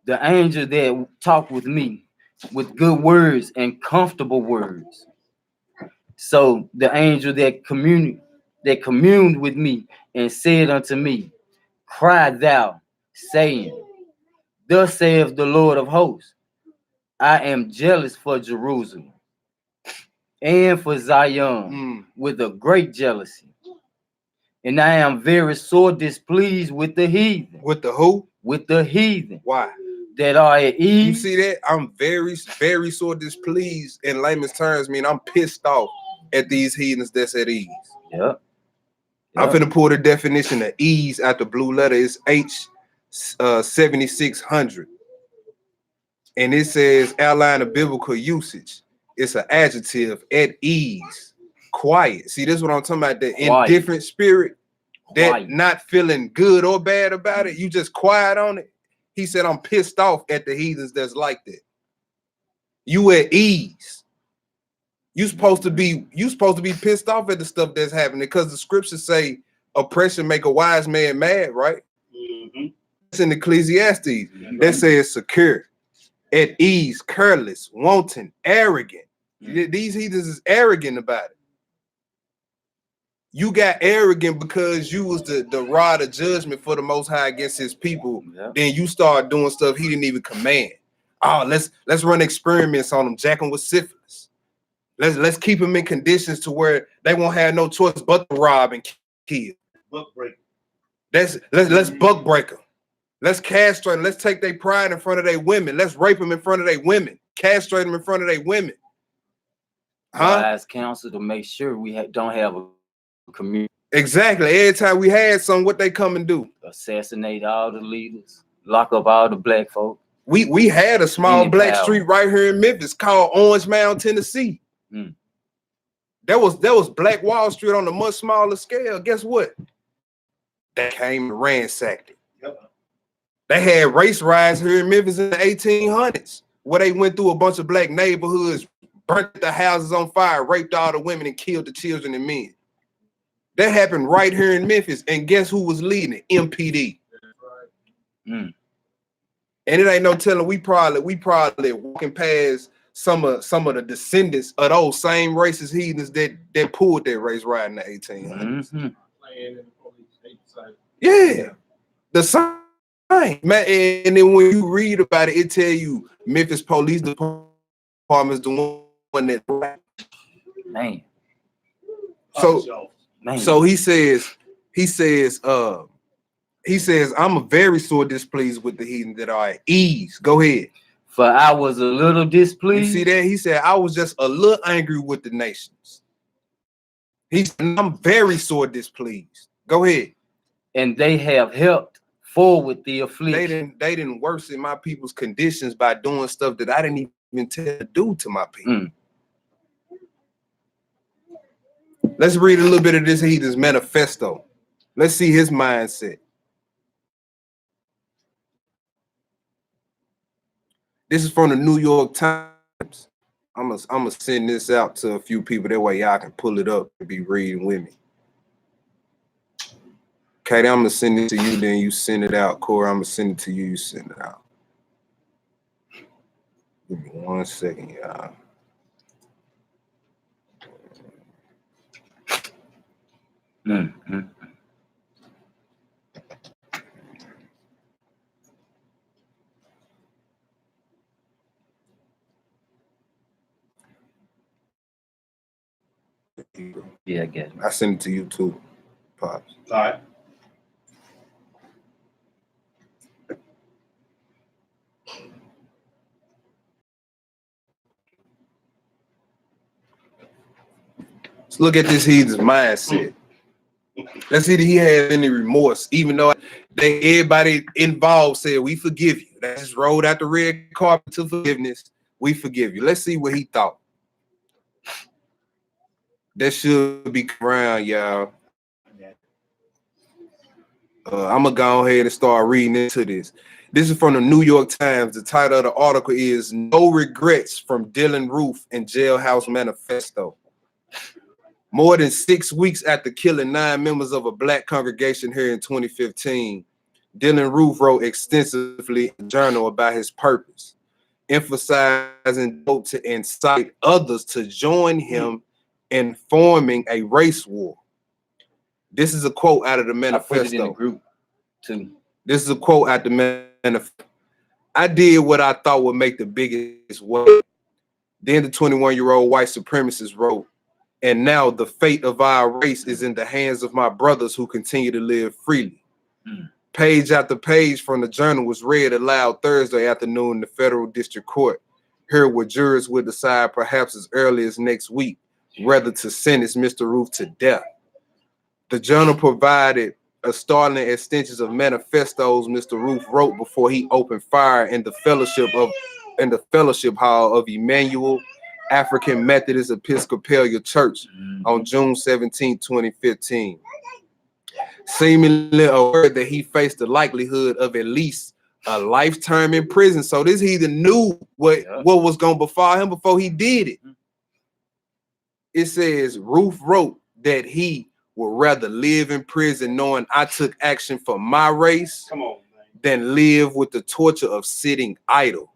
the angel that talked with me with good words and comfortable words. So the angel that communed with me and said unto me, cry thou, saying, thus saith the Lord of hosts, I am jealous for Jerusalem and for Zion with a great jealousy. And I am very sore displeased with the heathen. With the who? With the heathen. Why? That are at ease. You see that? I'm very, very sore displeased. In layman's terms, mean I'm pissed off at these heathens that's at ease. Yep. I'm finna pull the definition of ease out the blue letter. It's H 7600. And it says outline of biblical usage. It's an adjective, at ease, quiet. See, this is what I'm talking about. The indifferent spirit, that not feeling good or bad about it. You just quiet on it. He said, I'm pissed off at the heathens that's like that. You at ease. You supposed to be pissed off at the stuff that's happening, because the scriptures say oppression make a wise man mad, right? It's in Ecclesiastes. That says secure, at ease, careless, wanton, arrogant. These heathens is arrogant about it. You got arrogant because you was the rod of judgment for the Most High against his people. Then you start doing stuff he didn't even command. Oh, let's run experiments on them, jack them with syphilis. Let's keep them in conditions to where they won't have no choice but to rob and kill. Buck break. Let's buck break them. Let's castrate them. Let's take their pride in front of their women. Let's rape them in front of their women. Castrate them in front of their women. Wise counsel to make sure we don't have a community. Exactly. Every time we had some, what they come and do? Assassinate all the leaders, lock up all the black folk. We had a small black street right here in Memphis called Orange Mound, Tennessee. That was Black Wall Street on a much smaller scale. Guess what? They came and ransacked it. They had race riots here in Memphis in the 1800s, where they went through a bunch of black neighborhoods, burnt the houses on fire, raped all the women, and killed the children and men. That happened right here in Memphis. And guess who was leading it? MPD. And it ain't no telling, we probably walking past some of the descendants of those same racist heathens that pulled that race riot in the 1800s. Yeah. The same Right, man. And then when you read about it, it tell you Memphis Police Department is the one that. Man, So he says, I'm very sore displeased with the heathen that are at ease. Go ahead. for I was a little displeased. You see that? He said, I was just a little angry with the nations. He said, I'm very sore displeased. Go ahead. And they have helped forward the affliction. They didn't worsen my people's conditions by doing stuff that I didn't even tell to do to my people. Let's read a little bit of this heathen's manifesto. Let's see his mindset. This is from the New York Times. I'm gonna send this out to a few people. That way y'all can pull it up and be reading with me. Okay, then I'm gonna send it to you, then you send it out. Corey, I'm gonna send it to you, you send it out. Give me 1 second, y'all. Yeah, I get it. I send it to you too, Pops. All right. Let's look at this heathen's mindset. Let's see if he has any remorse, even though everybody involved said, we forgive you. They just rolled out the red carpet to forgiveness. We forgive you. Let's see what he thought. That should be around, y'all. I'm going to go ahead and start reading into this. This is from the New York Times. The title of the article is No Regrets from Dylan Roof and Jailhouse Manifesto. More than 6 weeks after killing 9 members of a black congregation here in 2015, Dylan Roof wrote extensively in a journal about his purpose, emphasizing to incite others to join him in forming a race war. This is a quote out of the manifesto. I put it in the group too. This is a quote out the manifesto. I did what I thought would make the biggest wave. Then the 21-year-old white supremacist wrote, and now the fate of our race is in the hands of my brothers who continue to live freely. Page after page from the journal was read aloud Thursday afternoon in the federal district court, here where jurors will decide perhaps as early as next week whether to sentence Mr. Roof to death. The journal provided a startling extensions of manifestos Mr. Roof wrote before he opened fire in the fellowship hall of Emmanuel African Methodist Episcopal Church on June 17, 2015. Seemingly aware that he faced the likelihood of at least a lifetime in prison. So this heathen knew what was going to befall him before he did it. It says Roof wrote that he would rather live in prison knowing I took action for my race than live with the torture of sitting idle.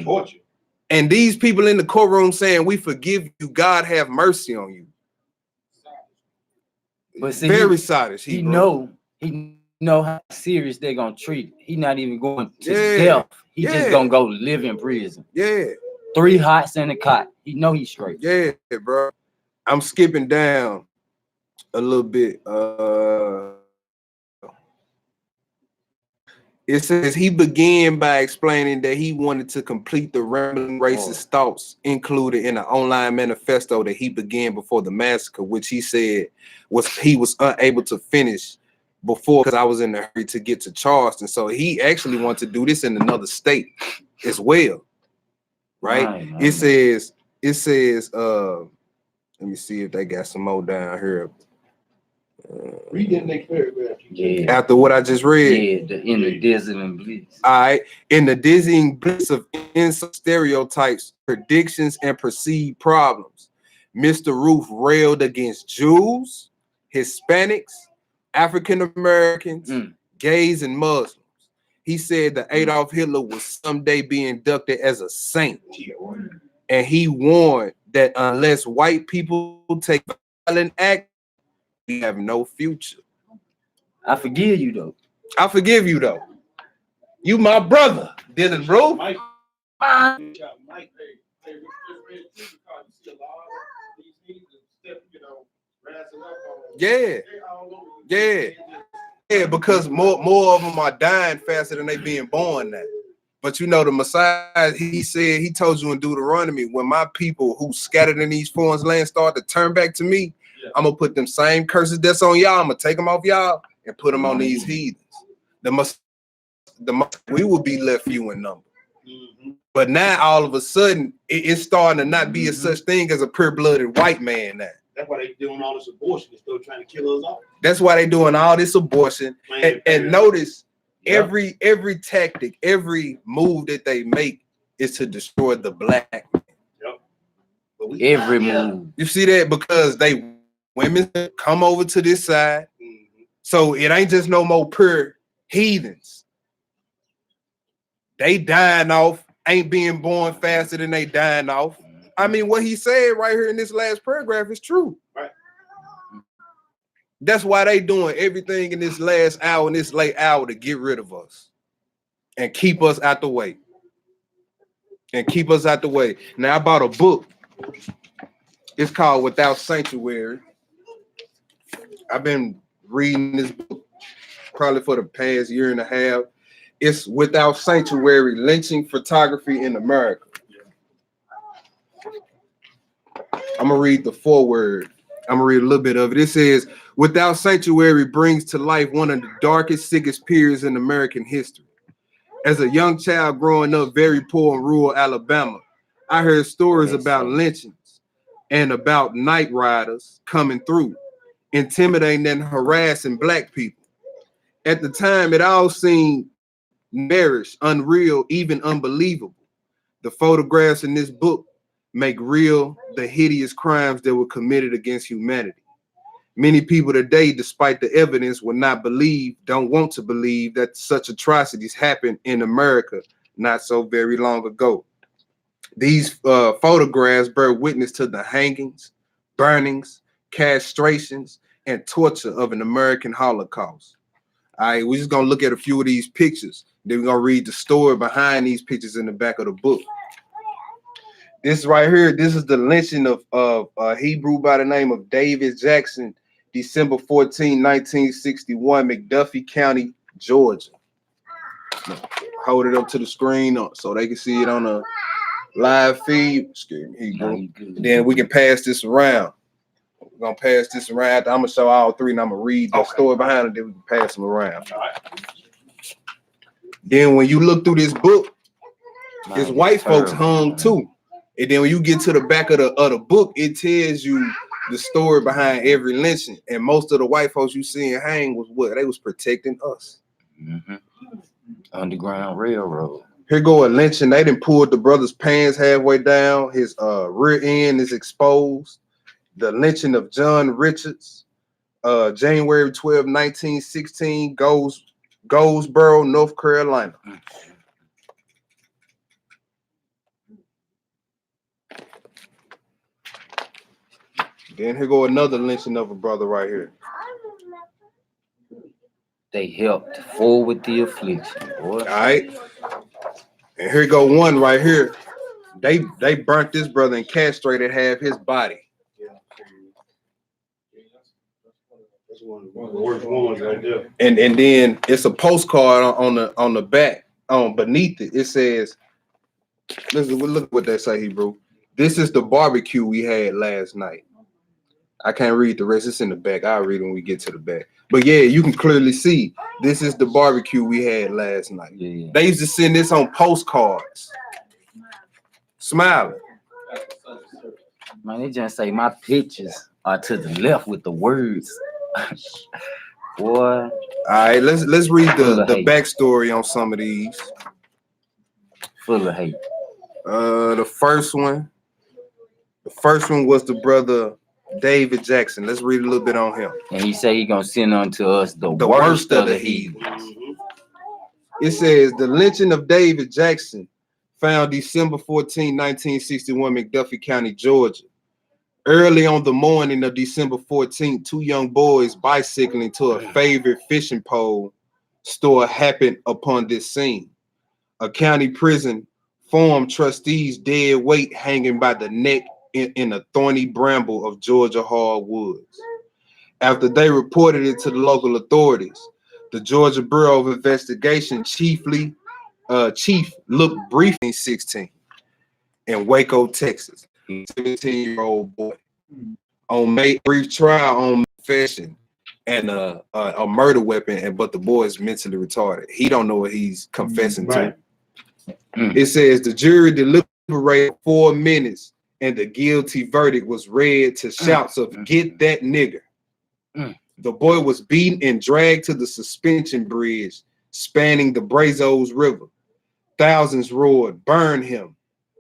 Torture. And these people in the courtroom saying, we forgive you, God have mercy on you. But see, very sadish. He know how serious they're gonna treat it. He not even going to death. He just gonna go live in prison. 3 hots and a cot. He know he's straight. Yeah, bro. I'm skipping down a little bit. It says he began by explaining that he wanted to complete the rambling racist thoughts included in an online manifesto that he began before the massacre, which he said he was unable to finish before because I was in a hurry to get to Charleston. So he actually wanted to do this in another state as well, right? It says, let me see if they got some more down here. Read that next paragraph. After what I just read. In the dizzying bliss. All right. In the dizzying bliss of stereotypes, predictions, and perceived problems, Mr. Roof railed against Jews, Hispanics, African Americans, gays, and Muslims. He said that Adolf Hitler will someday be inducted as a saint. And he warned that unless white people take violent act, we have no future. I forgive you though. I forgive you though. You my brother, Dylan, bro. Mike, Ah, Mike, hey, we just read too, because you see a lot of these heathens step, rising up on. Yeah, They all over the yeah. place. Yeah, because more of them are dying faster than they being born now. But you know, the Messiah, he said, he told you in Deuteronomy, when my people who scattered in these foreign lands start to turn back to me, Yeah. I'm gonna put them same curses that's on y'all. I'm gonna take them off y'all and put them on these heathens. We will be left few in number. Mhm. But now all of a sudden, it's starting to not be a such thing as a pure-blooded white man now. That's why they doing all this abortion. They're still trying to kill us all. That's why they doing all this abortion. And notice Yep. every tactic, every move that they make is to destroy the black man. Yep. But we, Every move. You see that? Because they women come over to this side. So it ain't just no more pure heathens. They dying off, ain't being born faster than they dying off. I mean, what he said right here in this last paragraph is true. Right. That's why they doing everything in this last hour, in this late hour, to get rid of us and keep us out the way. Now, I bought a book. It's called Without Sanctuary. I've been reading this book probably for the past year and a half. It's Without Sanctuary, Lynching Photography in America. I'm going to read the foreword. I'm going to read a little bit of it. It says, Without Sanctuary brings to life one of the darkest, sickest periods in American history. As a young child growing up very poor in rural Alabama, I heard stories about lynchings and about night riders coming through, intimidating and harassing black people. At the time, it all seemed nightmarish, unreal, even unbelievable. The photographs in this book make real the hideous crimes that were committed against humanity. Many people today, despite the evidence, don't want to believe that such atrocities happened in America not so very long ago. These photographs bear witness to the hangings, burnings, castrations, and torture of an American Holocaust. All right, we're just gonna look at a few of these pictures. Then we're gonna read the story behind these pictures in the back of the book. This right here, this is the lynching of a Hebrew by the name of David Jackson, December 14, 1961, McDuffie County, Georgia. Hold it up to the screen so they can see it on a live feed. Excuse me, Hebrew. Then we can pass this around. We're gonna pass this around. I'm gonna show all three, and I'm gonna read the story behind it. Then we can pass them around. all right. Then when you look through this book, there's white folks hung too. And then when you get to the back of the book, it tells you the story behind every lynching. And most of the white folks you seeing hang was what? They was protecting us. Underground Railroad. Here go a lynching. They done pulled the brother's pants halfway down. His rear end is exposed. The lynching of John Richards, January 12, 1916, Goldsboro, North Carolina. Then here go another lynching of a brother right here. They helped forward the affliction, boy. All right. And here go one right here. They burnt this brother and castrated half his body. That's one of the worst ones right there. And then it's a postcard on the back. Beneath it, it says, listen, look at what they say, Hebrew. This is the barbecue we had last night. I can't read the rest. It's in the back. I'll read it when we get to the back. But yeah, you can clearly see this is the barbecue we had last night. Yeah. They used to send this on postcards. Smiling. Man, they just say my pictures are to the left with the words. Boy. All right, let's read the hate. backstory on some of these. Full of hate. The first one was the brother David Jackson. Let's read a little bit on him. And he say he gonna send unto us the worst of the heathen. It says the lynching of David Jackson, found December 14, 1961, McDuffie County, Georgia. Early on the morning of December 14th, two young boys bicycling to a favorite fishing pole store happened upon this scene. A county prison formed trustees' dead weight hanging by the neck in a thorny bramble of Georgia hardwoods. After they reported it to the local authorities, the Georgia Bureau of Investigation chief looked briefly in 16 in Waco, Texas, 17-year-old boy. On May brief trial on confession and a murder weapon, but the boy is mentally retarded. He don't know what he's confessing to. It says the jury deliberated 4 minutes and the guilty verdict was read to shouts of "Get that nigger." The boy was beaten and dragged to the suspension bridge spanning the Brazos River. Thousands roared, "Burn him."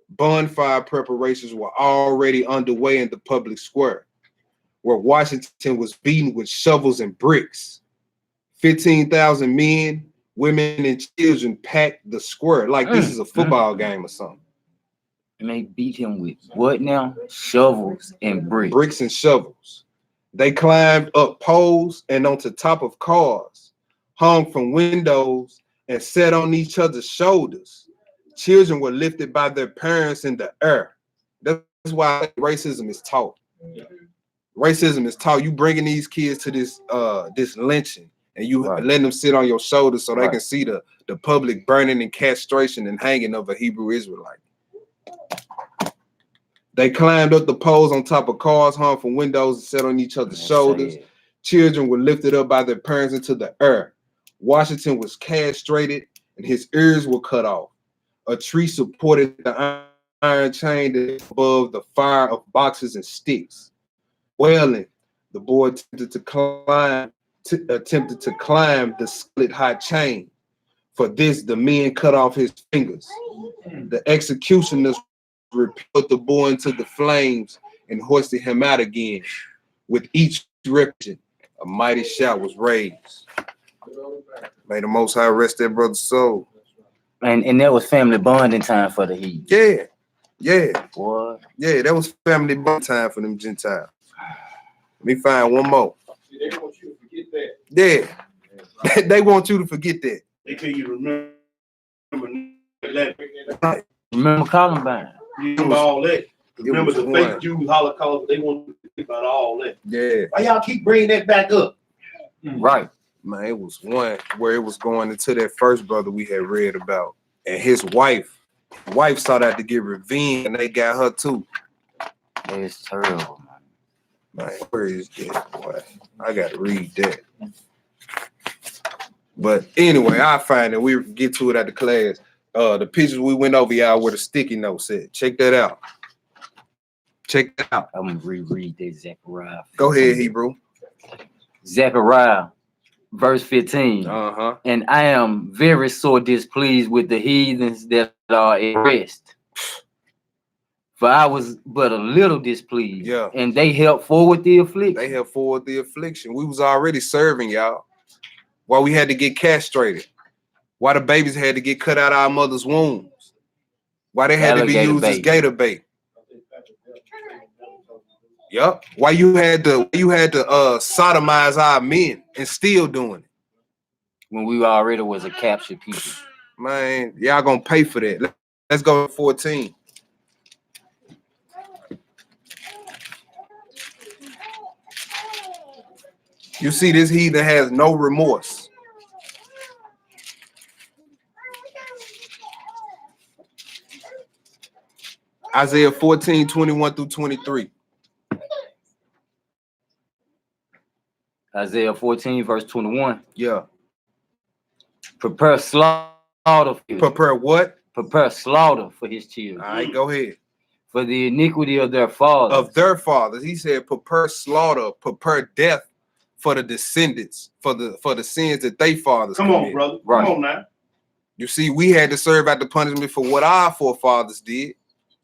Bonfire preparations were already underway in the public square, where Washington was beaten with shovels and bricks. 15,000 men, women, and children packed the square like this is a football game or something. And they beat him with what now? Shovels and bricks. Bricks and shovels. They climbed up poles and onto top of cars, hung from windows, and sat on each other's shoulders. Children were lifted by their parents in the air. That's why racism is taught. Racism is taught. You bringing these kids to this lynching, and you letting them sit on your shoulders so they can see the public burning and castration and hanging of a Hebrew Israelite. They climbed up the poles on top of cars, hung from windows, and sat on each other's shoulders. Children were lifted up by their parents into the air. Washington was castrated and his ears were cut off. A tree supported the iron chain above the fire of boxes and sticks. Wailing, the boy attempted to climb the split hot chain. For this, the men cut off his fingers. The executioners repelled the boy into the flames and hoisted him out again. With each repetition, a mighty shout was raised. May the Most High rest that brother's soul. And that was family bonding time for the Heat. Yeah. What? Yeah, that was family bonding time for them Gentiles. Let me find one more. They want you to forget that. Yeah. They want you to forget that. They tell you to remember 11. Remember Columbine. You remember all that. Remember the fake Jews Holocaust. They want to think about all that. Yeah. Why y'all keep bringing that back up? Right. Man, it was one where it was going into that first brother we had read about. And his wife sought out to get revenge, and they got her too. It's terrible, man. Man, where is that, boy? I got to read that. But anyway, I find that we get to it at the class. The pictures we went over, y'all, where the sticky note said. Check that out. Check that out. I'm going to reread that Zechariah. Go ahead, Hebrew. Zechariah, verse 15. And I am very sore displeased with the heathens that are at rest. For I was but a little displeased. Yeah. And they helped forward the affliction. They helped forward the affliction. We was already serving y'all. Why we had to get castrated. Why the babies had to get cut out of our mother's wombs. Why they had to be used as gator bait. Yep. Why you had to sodomize our men and still doing it. When we already was a captured people. Man, y'all gonna pay for that. Let's go to 14. You see, this heathen has no remorse. Isaiah 14, 21 through 23. Isaiah 14, verse 21. Yeah. Prepare slaughter. Prepare what? Prepare slaughter for his children. All right, go ahead. For the iniquity of their fathers. Of their fathers. He said, prepare slaughter, prepare death for the descendants, for the sins that they fathers Come committed. on, brother. Right. Come on now. You see, we had to serve out the punishment for what our forefathers did.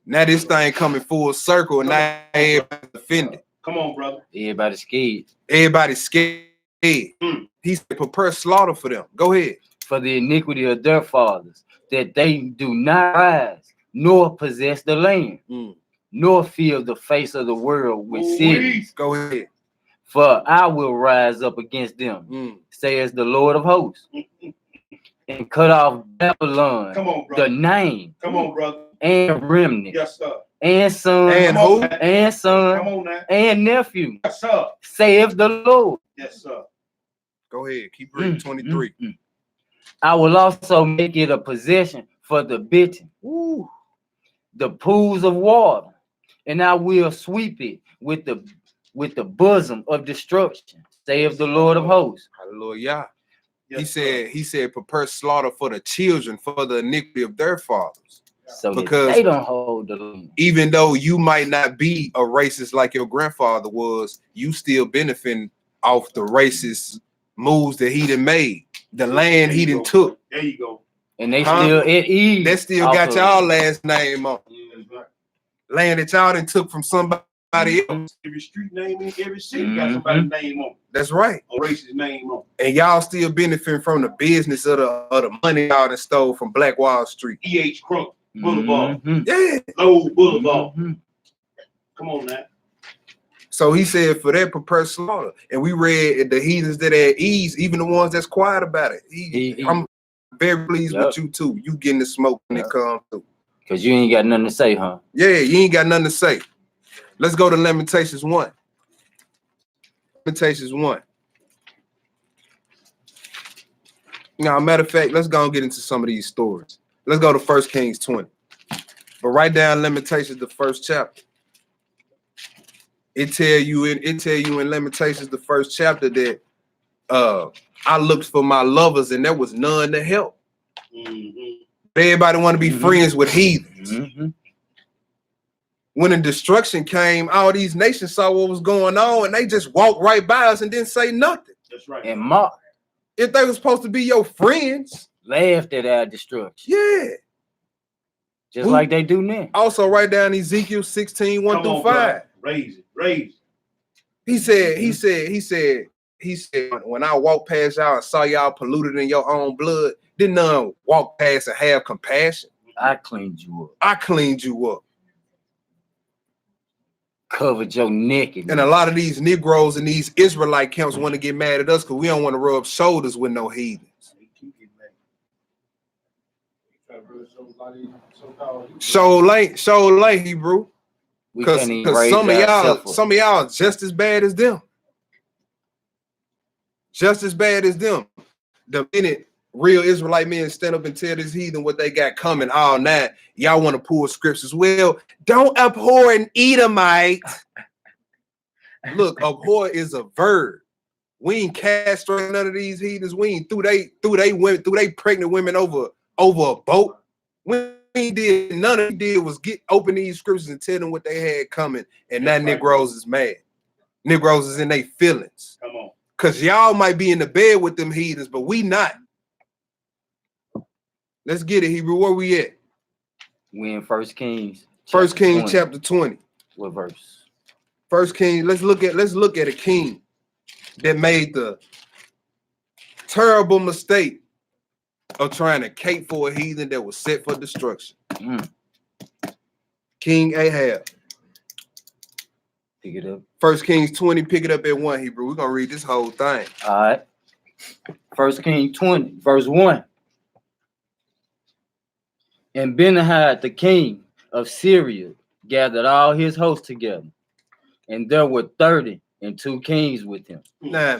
Now this thing coming full circle, and now everybody's offended. Come on, brother. Everybody's scared. Everybody's scared. He said, prepare slaughter for them. Go ahead. For the iniquity of their fathers, that they do not rise, nor possess the land, nor fill the face of the world with cities. Go ahead. For I will rise up against them, says the Lord of hosts, and cut off Babylon, Come on, the brother. name, Come on, brother. and remnant, Yes, sir. and son, And Come who? on, man. and son, Come on now. and nephew, Yes, sir. saith the Lord. Yes, sir. Go ahead. Keep reading. 23. I will also make it a possession for the bittern, Woo. the pools of water, and I will sweep it with the bosom of destruction, saith the Lord of hosts. Hallelujah. Yes, He said, prepare slaughter for the children for the iniquity of their fathers. So Because that they don't hold the land. Even though you might not be a racist like your grandfather was, you still benefiting off the racist moves that he done made. The land he done took. There you go. And they still at ease. That still off got of y'all it. last name on. Land that y'all done took from somebody else. Every street name in every city got somebody's name on. That's right. A racist name on. And y'all still benefiting from the business of the money y'all done stole from Black Wall Street. E.H. Crump Boulevard. Yeah. Low Boulevard. Come on now. So he said, for that, prepare slaughter. And we read the heathens that at ease, even the ones that's quiet about it. I'm very pleased with you too. You getting the smoke when it comes through. Because you ain't got nothing to say, huh? Yeah, you ain't got nothing to say. Let's go to Lamentations 1. Lamentations 1. Now, matter of fact, let's go and get into some of these stories. Let's go to 1 Kings 20. But write down Lamentations, the first chapter. It tell you in Lamentations, the first chapter, that I looked for my lovers and there was none to help. Everybody want to be friends with heathens. When the destruction came, all these nations saw what was going on and they just walked right by us and didn't say nothing. That's right. And mocked. If they were supposed to be your friends, laughed at our destruction. Yeah. Just like they do now. Also write down Ezekiel 16, 1 through 5. Brother. Raise it. He said, when I walked past y'all and saw y'all polluted in your own blood, didn't none walk past and have compassion. I cleaned you up. I cleaned you up. Covered your naked. And a lot of these Negroes in these Israelite camps want to get mad at us because we don't want to rub shoulders with no heathens. Show late, Hebrew. Because some of y'all just as bad as them. Just as bad as them. The minute real Israelite men stand up and tell this heathen what they got coming all night, y'all want to pull scriptures. Well, don't abhor an Edomite. Look, abhor is a verb. We ain't castrating none of these heathens. We ain't threw they pregnant women over a boat. We ain't did none of it did was open these scriptures and tell them what they had coming. And now Negroes is mad. Negroes is in their feelings. Come on. Because y'all might be in the bed with them heathens, but we not. Let's get it, Hebrew. Where we at? We in 1 Kings. 1 Kings chapter 20. What verse? 1 Kings. Let's look at a king that made the terrible mistake of trying to cape for a heathen that was set for destruction. King Ahab. Pick it up. 1 Kings 20, pick it up at 1, Hebrew. We're going to read this whole thing. All right. 1 Kings 20, verse 1. And Benahad, the king of Syria, gathered all his hosts together, and there were 32 kings with him. Now,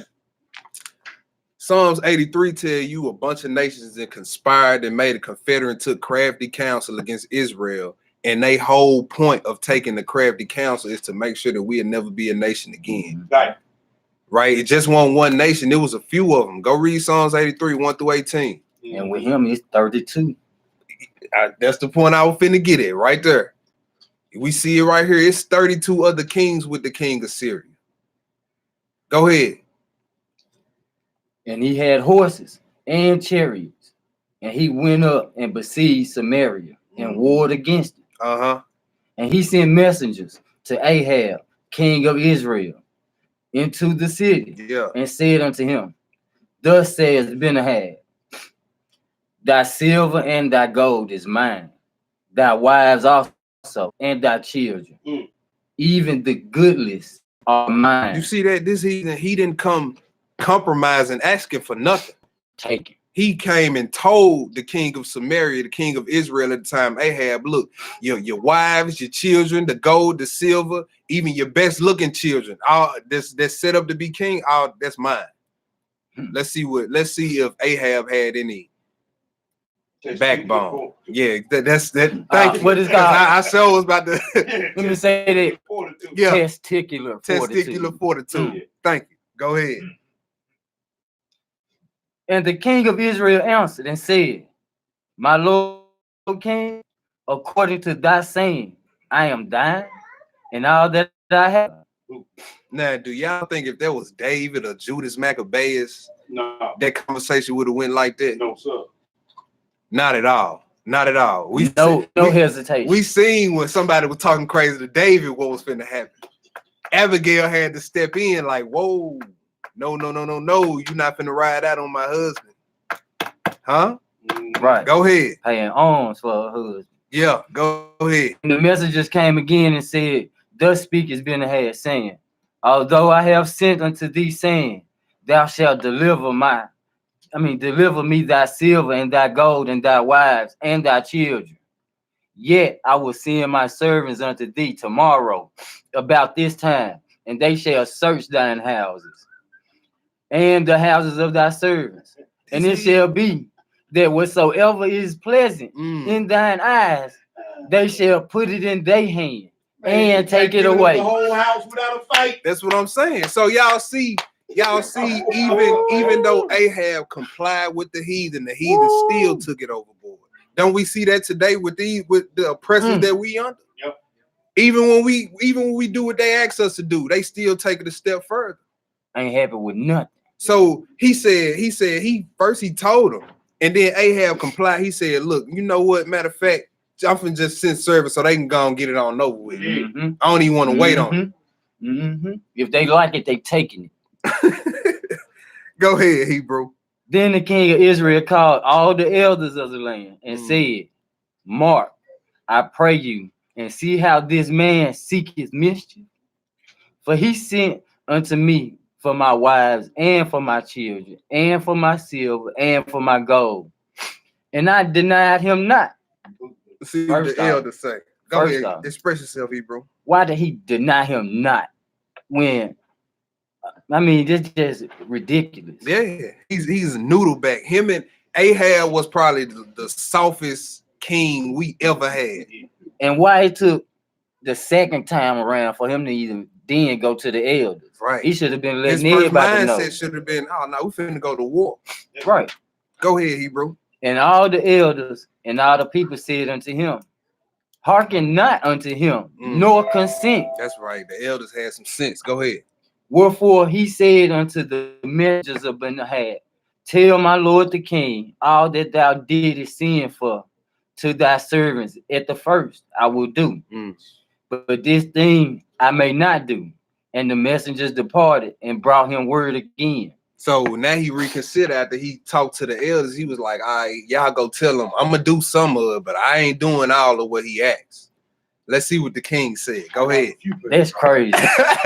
Psalms 83 tell you a bunch of nations that conspired and made a confederate, took crafty counsel against Israel, and they whole point of taking the crafty counsel is to make sure that we'll never be a nation again. Right? It just wasn't one nation. It was a few of them. Go read Psalms 83, 1 through 18. And with him, it's 32. That's the point I was finna get at right there. We see it right here. It's 32 other kings with the king of Syria. Go ahead. And he had horses and chariots, and he went up and besieged Samaria and warred against it. And he sent messengers to Ahab, king of Israel, into the city, and said unto him, Thus says Benahad, thy silver and thy gold is mine, thy wives also, and thy children. Even the goodliest are mine. You see that? This he didn't come compromising, asking for nothing. Taking. He came and told the king of Samaria, the king of Israel at the time, Ahab, look, your wives, your children, the gold, the silver, even your best looking children, all that's set up to be king, all that's mine. Let's see if Ahab had any backbone. Yeah, that's that. Thank you. What is called? I sure was about to Let me say that. yeah, Testicular fortitude. Thank you. Go ahead. And the king of Israel answered and said, my Lord king, according to thy saying, I am thine, and all that I have. Now, do y'all think if there was David or Judas Maccabeus, No, that conversation would have went like that? no, sir. Not at all. Not at all. No hesitation. We seen when somebody was talking crazy to David what was finna happen. Abigail had to step in like, whoa, no, you're not finna ride out on my husband. Huh? Right. Go ahead. Paying arms for her husband. Yeah, go ahead. And the messengers came again and said, thus speaketh Ben-Hadad, saying, although I have sent unto thee, saying, thou shalt deliver me thy silver and thy gold and thy wives and thy children. Yet I will send my servants unto thee tomorrow about this time, and they shall search thine houses and the houses of thy servants. And it shall be that whatsoever is pleasant in thine eyes, they shall put it in their hand and take it away. The whole house without a fight. That's what I'm saying. So y'all see, even though Ahab complied with the heathen still took it overboard. Don't we see that today with the oppressors that we under? Yep. Even when we do what they ask us to do, they still take it a step further. Ain't happy with nothing. So he told him, and then Ahab complied. He said, look, you know what? Matter of fact, I'm finna just send service so they can go and get it on over with. I don't even want to wait on it. If they like it, they taking it. Go ahead, Hebrew. Then the king of Israel called all the elders of the land and said, mark, I pray you, and see how this man seeketh mischief. For he sent unto me for my wives and for my children and for my silver and for my gold. And I denied him not. See what the elders say. Go ahead, express yourself, Hebrew. Why did he deny him not? When, this is just ridiculous. Yeah, he's a noodle back. Him and Ahab was probably the softest king we ever had. And why it took the second time around for him to even then go to the elders? Right. He should have been letting his everybody know. His mindset should have been, oh no, we finna go to war. Right. Go ahead, Hebrew. And all the elders and all the people said unto him, hearken not unto him, nor consent. That's right. The elders had some sense. Go ahead. Wherefore he said unto the messengers of Ben-Hadad, tell my lord the king all that thou didst send for to thy servants at the first I will do. But this thing I may not do. And the messengers departed and brought him word again. So now he reconsidered after he talked to the elders. He was like, all right, y'all go tell him I'm gonna do some of it, but I ain't doing all of what he asked. Let's see what the king said. Go ahead. That's crazy.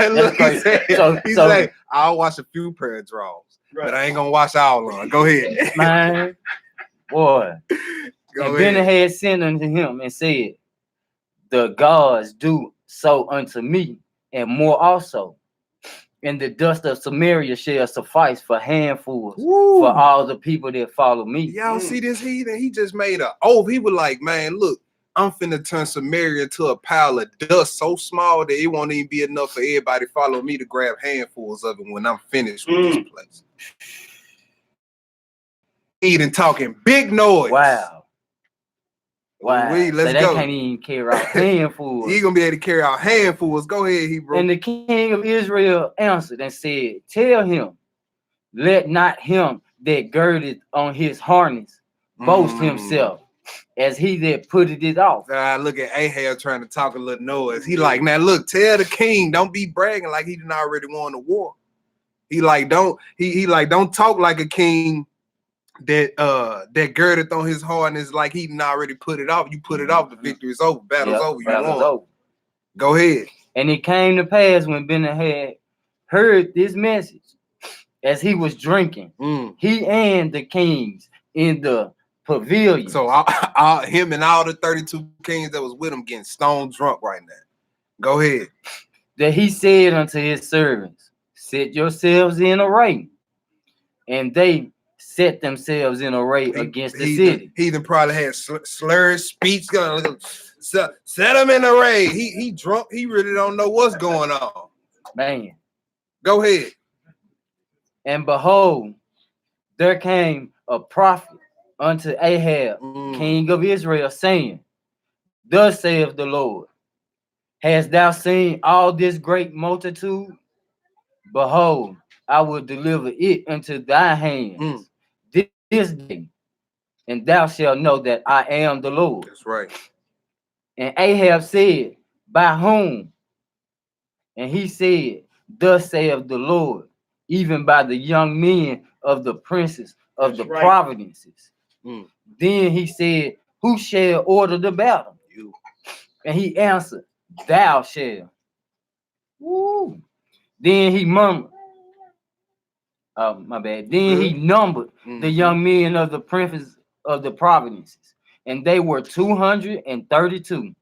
Look, he said, I'll wash a few prayer draws, but I ain't gonna wash all of them. Go ahead. Man, boy. Go and ahead. Ben-Hadad sent unto him and said, the gods do so unto me, and more also. And the dust of Samaria shall suffice for handfuls for all the people that follow me. Y'all see this heathen? He just made an oath. He was like, man, look, I'm finna turn Samaria into a pile of dust so small that it won't even be enough for everybody to follow me to grab handfuls of it when I'm finished with this place. Eating, talking big noise. Wow. Let's so they go. Can't even carry out handfuls. He gonna be able to carry out handfuls. Go ahead, Hebrew. And the king of Israel answered and said, tell him, let not him that girded on his harness boast himself as he that put it off. Look at Ahab trying to talk a little noise. He like, now look, tell the king, don't be bragging like he didn't already won the war. He like, don't talk like a king that girdeth on his harness like he didn't already put it off. You put it off, the victory is over. Battle's over. You won. Over. Go ahead. And it came to pass when Ben-Hadad heard this message as he was drinking, Mm. he and the kings in the pavilion. So him and all the 32 kings that was with him getting stone drunk right now. Go ahead. That he said unto his servants, set yourselves in array. And they set themselves in array against the city. Heathen probably had slurred speech. Set him in array. He drunk. He really don't know what's going on. Man. Go ahead. And behold, there came a prophet unto Ahab, king of Israel, saying, thus saith the Lord, hast thou seen all this great multitude? Behold, I will deliver it into thy hands this day, and thou shalt know that I am the Lord. That's right. And Ahab said, by whom? And he said, thus saith the Lord, even by the young men of the princes of the provinces. Then he said, who shall order the battle? You. And he answered, thou shalt. Woo. Then he murmured. Oh, my bad. Then he numbered the young men of the princes of the provinces, and they were 232.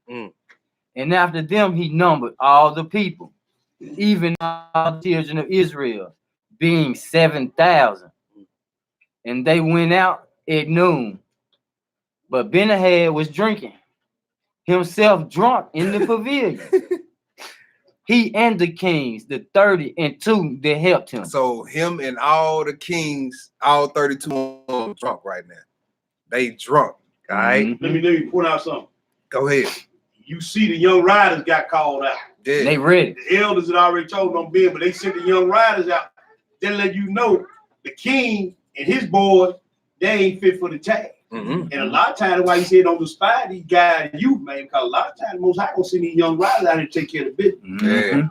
And after them he numbered all the people, even all the children of Israel, being 7,000. And they went out at noon. But Ben-Hadad was drinking, himself drunk in the pavilion. He and the kings, the 32 that helped him. So him and all the kings, all 32 are drunk right now. They drunk. All right. Let me point out something. Go ahead. You see the young riders got called out. Yeah. They ready. The elders had already told them Ben, but they sent the young riders out. They let you know the king and his boys, they ain't fit for the tag. And a lot of times, why he said don't despise these guys, you man, because a lot of times, most I gonna send these young riders out here to take care of the business.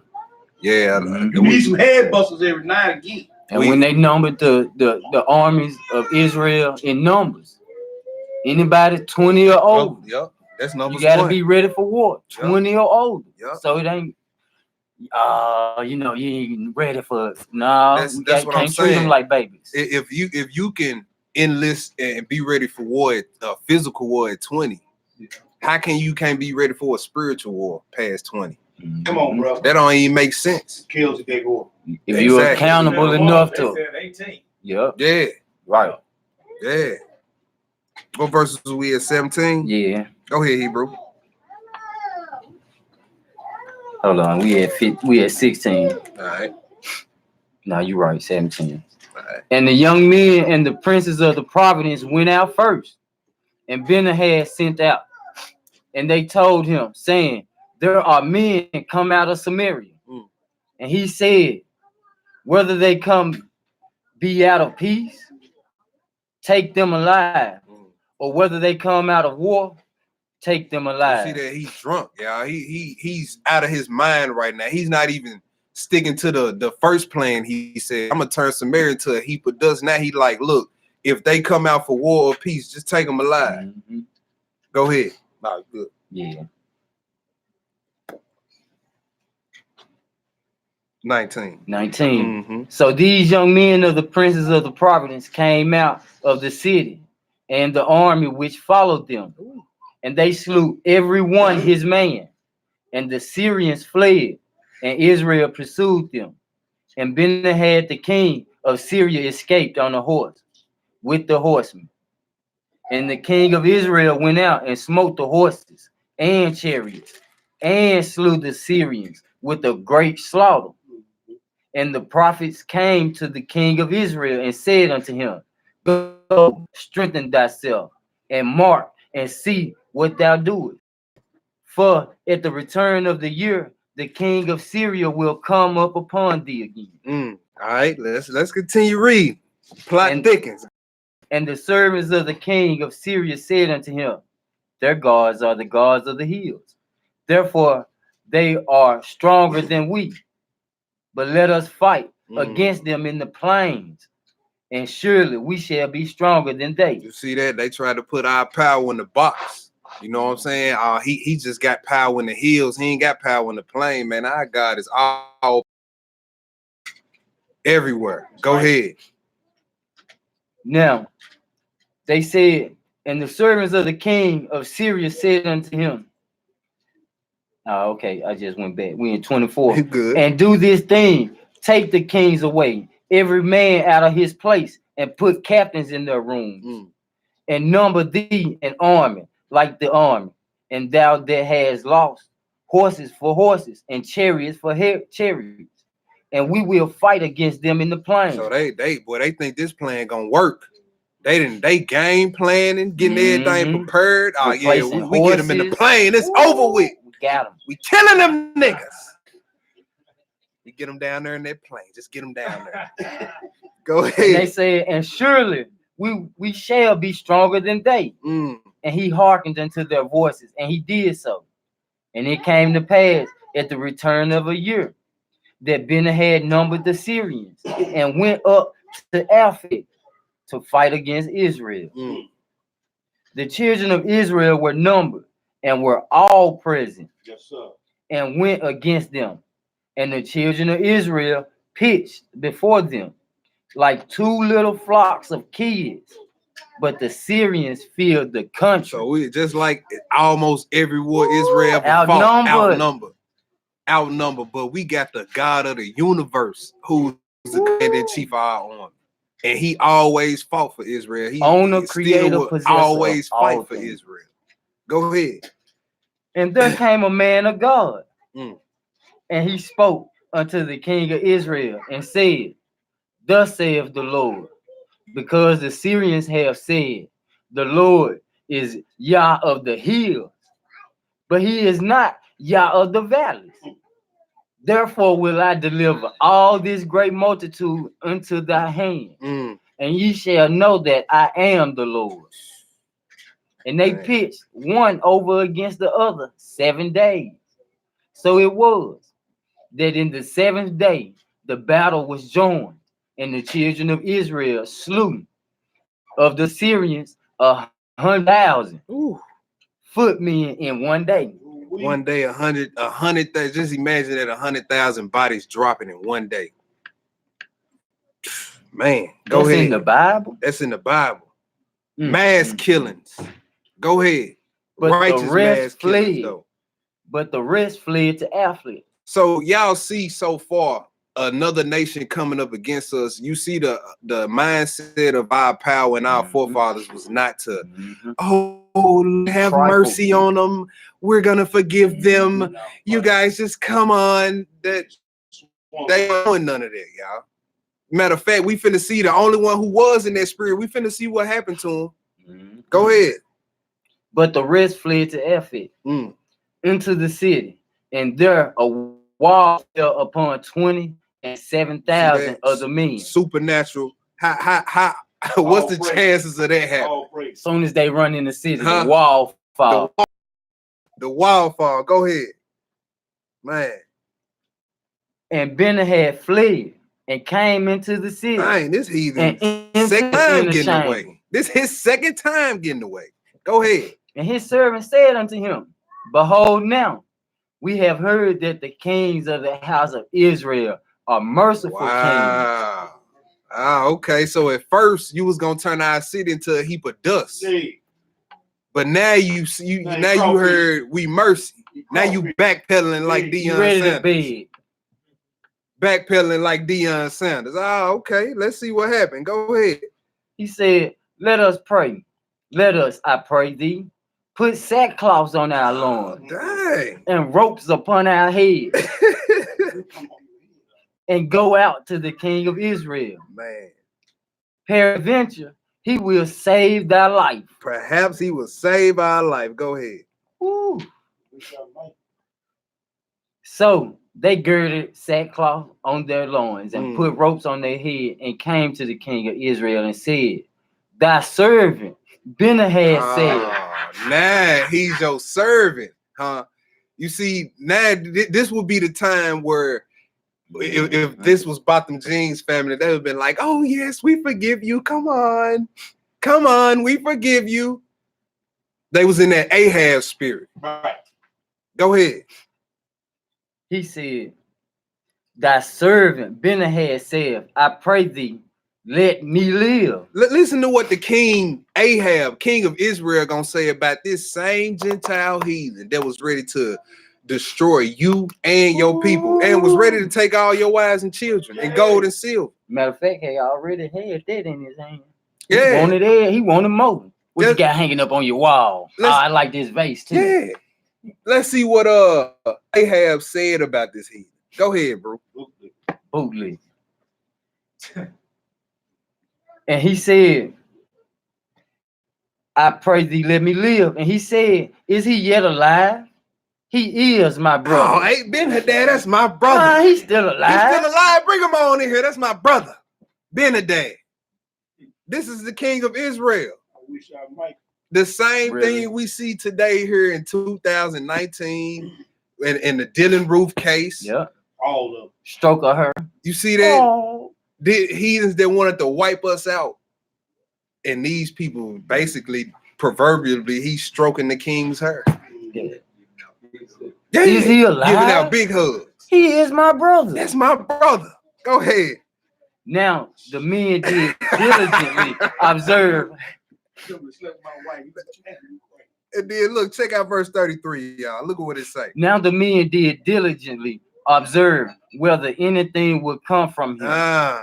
Yeah. You need some head busters every now and again. And when they numbered the armies of Israel in numbers, anybody 20 or older, Yep. That's numbers. you gotta be ready for war. 20 or older. Yep. So it ain't you ain't ready for it. No, that's what I'm can't treat them saying. like babies. If you can enlist and be ready for war, a physical war at 20, how can you can't be ready for a spiritual war past 20? Come on, bro. That don't even make sense. Kills if they go. If you're accountable enough to. 18. Yep. Yeah. Right. Yeah. What verses are we at? 17? Yeah. Go ahead, Hebrew. Hold on. We at 16. All right. No, you're right. 17. All right. And the young men and the princes of the province went out first, and Ben-Hadad sent out, and they told him, saying, there are men come out of Samaria. And he said, whether they come be out of peace, take them alive, or whether they come out of war, take them alive. You see that he's drunk, y'all. He's out of his mind right now. He's not even sticking to the first plan. He said, I'm gonna turn Samaria into a heap of dust. Now he like, look, if they come out for war or peace, just take them alive. Go ahead. No, good. Yeah. 19. So these young men of the princes of the province came out of the city, and the army which followed them, and they slew every one his man, and the Syrians fled, and Israel pursued them. And Ben-Hadad the king of Syria escaped on a horse with the horsemen. And the king of Israel went out and smote the horses and chariots, and slew the Syrians with a great slaughter. And the prophets came to the king of Israel and said unto him, go, strengthen thyself, and mark, and see what thou doest. For at the return of the year, the king of Syria will come up upon thee again. All right, let's continue reading. Plot thickens. And the servants of the king of Syria said unto him, their gods are the gods of the hills. Therefore, they are stronger than we. But let us fight against them in the plains, and surely we shall be stronger than they. You see that? They try to put our power in the box. You know what I'm saying? He just got power in the hills. He ain't got power in the plain, man. Our God is all. Everywhere. Go ahead. Now, they said, and the servants of the king of Syria said unto him, oh, okay, I just went back. We in 24. Good. And do this thing, take the kings away, every man out of his place, and put captains in their rooms, and number thee an army like the army, and thou that hast lost horses for horses, and chariots for chariots, and we will fight against them in the plain. So they think this plan gonna work. They game planning, getting everything prepared. Oh yeah, we get them in the plane. It's over with. We got them. We killing them niggas. We get them down there in that plane. Just get them down there. Go ahead. And they said, and surely we shall be stronger than they. And he hearkened unto their voices, and he did so. And it came to pass at the return of a year that Ben-Hadad numbered the Syrians and went up to Aphek to fight against Israel. The children of Israel were numbered and were all present. Yes, sir. And went against them. And the children of Israel pitched before them like two little flocks of kids. But the Syrians filled the country. So we just like almost every war Israel outnumbered. But we got the God of the universe who's the commander-in-chief of our army. And he always fought for Israel. He creator, possessor, always fight for Israel. Go ahead. And there came a man of God, and he spoke unto the king of Israel and said, thus saith the Lord, because the Syrians have said, the Lord is Yah of the hills, but he is not Yah of the valleys. Therefore will I deliver all this great multitude unto thy hand, and ye shall know that I am the Lord. And they pitched one over against the other 7 days. So it was that in the 7th day the battle was joined, and the children of Israel slew of the Syrians 100,000 footmen in 1 day. One day, 100,000. Just imagine that 100,000 bodies dropping in 1 day. Man, go ahead. That's in the Bible. That's in the Bible. Mass killings. Go ahead. But righteous the rest mass killings, though. But the rest fled to Aphek. So y'all see so far another nation coming up against us. You see the mindset of our power and our forefathers was not to, have mercy on them. We're gonna forgive them. You guys just come on. That they ain't doing none of that, y'all. Matter of fact, we finna see the only one who was in that spirit. We finna see what happened to him. Go ahead. But the rest fled to Aphek into the city, and there a wall fell upon 27,000 of the men. Supernatural. How what's the chances of that happening? As soon as they run in the city, the wall fall. The wall fall. Go ahead, man. And Ben-Hadad fled and came into the city. Man, this heathen second time getting away. This his second time getting away. Go ahead. And his servant said unto him, behold, now we have heard that the kings of the house of Israel are merciful kings. Okay. So at first you was gonna turn our city into a heap of dust. But now you heard we mercy. Now you backpedaling like Deion Sanders. Backpedaling like Deion Sanders. Okay. Let's see what happened. Go ahead. He said, let us pray. Let us, I pray thee, put sackcloths on our loins and ropes upon our heads and go out to the king of Israel. Man. Peradventure, he will save thy life. Perhaps he will save our life. Go ahead. Woo. So they girded sackcloth on their loins and put ropes on their head and came to the king of Israel and said, thy servant Ben-Hadad said. Now he's your servant, huh? You see, now this would be the time where if this was Botham Jean's family, they would have been like, oh yes, we forgive you. Come on, we forgive you. They was in that Ahab spirit. Right. Go ahead. He said, Thy servant Ben-Hadad said, I pray thee, let me live. Listen to what the king Ahab, king of Israel, gonna say about this same Gentile heathen that was ready to destroy you and your people, and was ready to take all your wives and children and gold and silver. Matter of fact, he already had that in his hand. Yeah. He wanted it. He wanted more. What you Just- got hanging up on your wall? Oh, I like this vase too. Yeah. Let's see what Ahab said about this heathen. Go ahead, bro. Bootleg. And he said, I pray thee, let me live. And he said, is he yet alive? He is my brother. Oh, hey, Ben-Hadad, that's my brother. He's still alive. He's still alive. Bring him on in here. That's my brother, Ben-Hadad. This is the king of Israel. I wish I might. The same Really? thing we see today here in 2019 in the Dylan Roof case. Yeah. All of them. Stroke of her. You see that? Oh. The heathens that wanted to wipe us out. And these people basically, proverbially, he's stroking the king's hair. Yeah. Yeah, Is he alive? giving out big hugs. He is my brother. That's my brother. Go ahead. Now, the men did diligently observe. And then look, check out verse 33, y'all. Look at what it say. Now the men did diligently observe whether anything would come from him,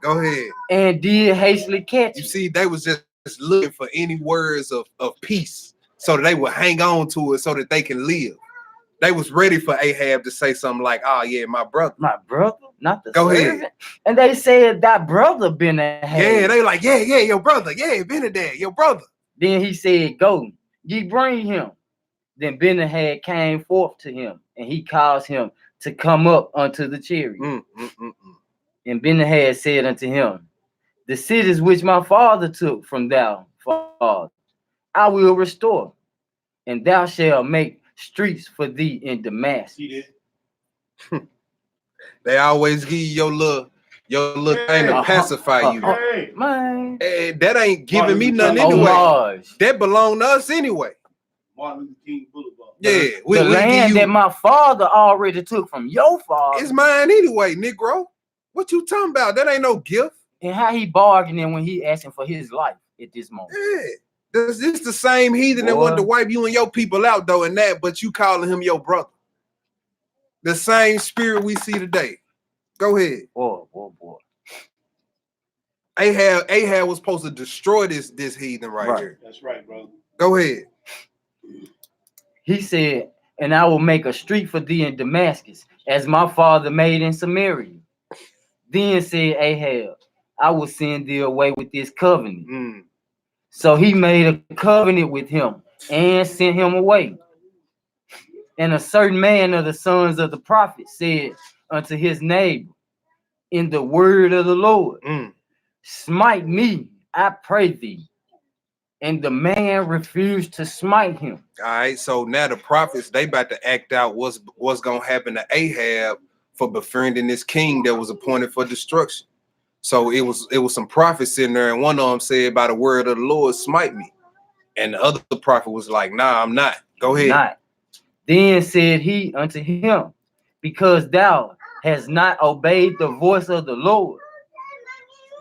Go ahead. and did hastily catch You it. see, they was just looking for any words of peace so that they would hang on to it so that they can live. They was ready for Ahab to say something like, oh yeah, my brother. My brother, not the Go servant. ahead. And they said, thy brother Ben-Hadad. Yeah, they like, yeah, your brother. Yeah, Ben-Hadad, your brother. Then he said, go, ye bring him. Then Ben-Hadad came forth to him, and he caused him to come up unto the chariot. And Ben-Hadad said unto him, the cities which my father took from thou, father, I will restore, and thou shalt make streets for thee in Damascus. See that? They always give you your little thing to pacify you. Hey, Man, Hey, that ain't giving me nothing oh, anyway. Mars. That belong to us anyway. Martin Luther King Boulevard. Yeah, The land give that my father already took from your father. it's mine anyway, Negro. What you talking about? That ain't no gift. And how he bargaining when he asking for his life at this moment. Yeah. This the same heathen that Boy. wanted to wipe you and your people out, though, and that, but you calling him your brother. The same spirit we see today. Go ahead. Boy. Ahab was supposed to destroy this heathen right here. That's right, brother. Go ahead. He said, and I will make a street for thee in Damascus, as my father made in Samaria. Then said Ahab, I will send thee away with this covenant. So he made a covenant with him and sent him away. And a certain man of the sons of the prophet said unto his neighbor, in the word of the Lord, smite me, I pray thee. And the man refused to smite him. All right, so now the prophets, they about to act out what's gonna happen to Ahab for befriending this king that was appointed for destruction. So it was some prophets in there, and one of them said, by the word of the Lord, smite me. And the other prophet was like, nah, I'm not. Go ahead. Not. Then said he unto him, because thou hast not obeyed the voice of the Lord.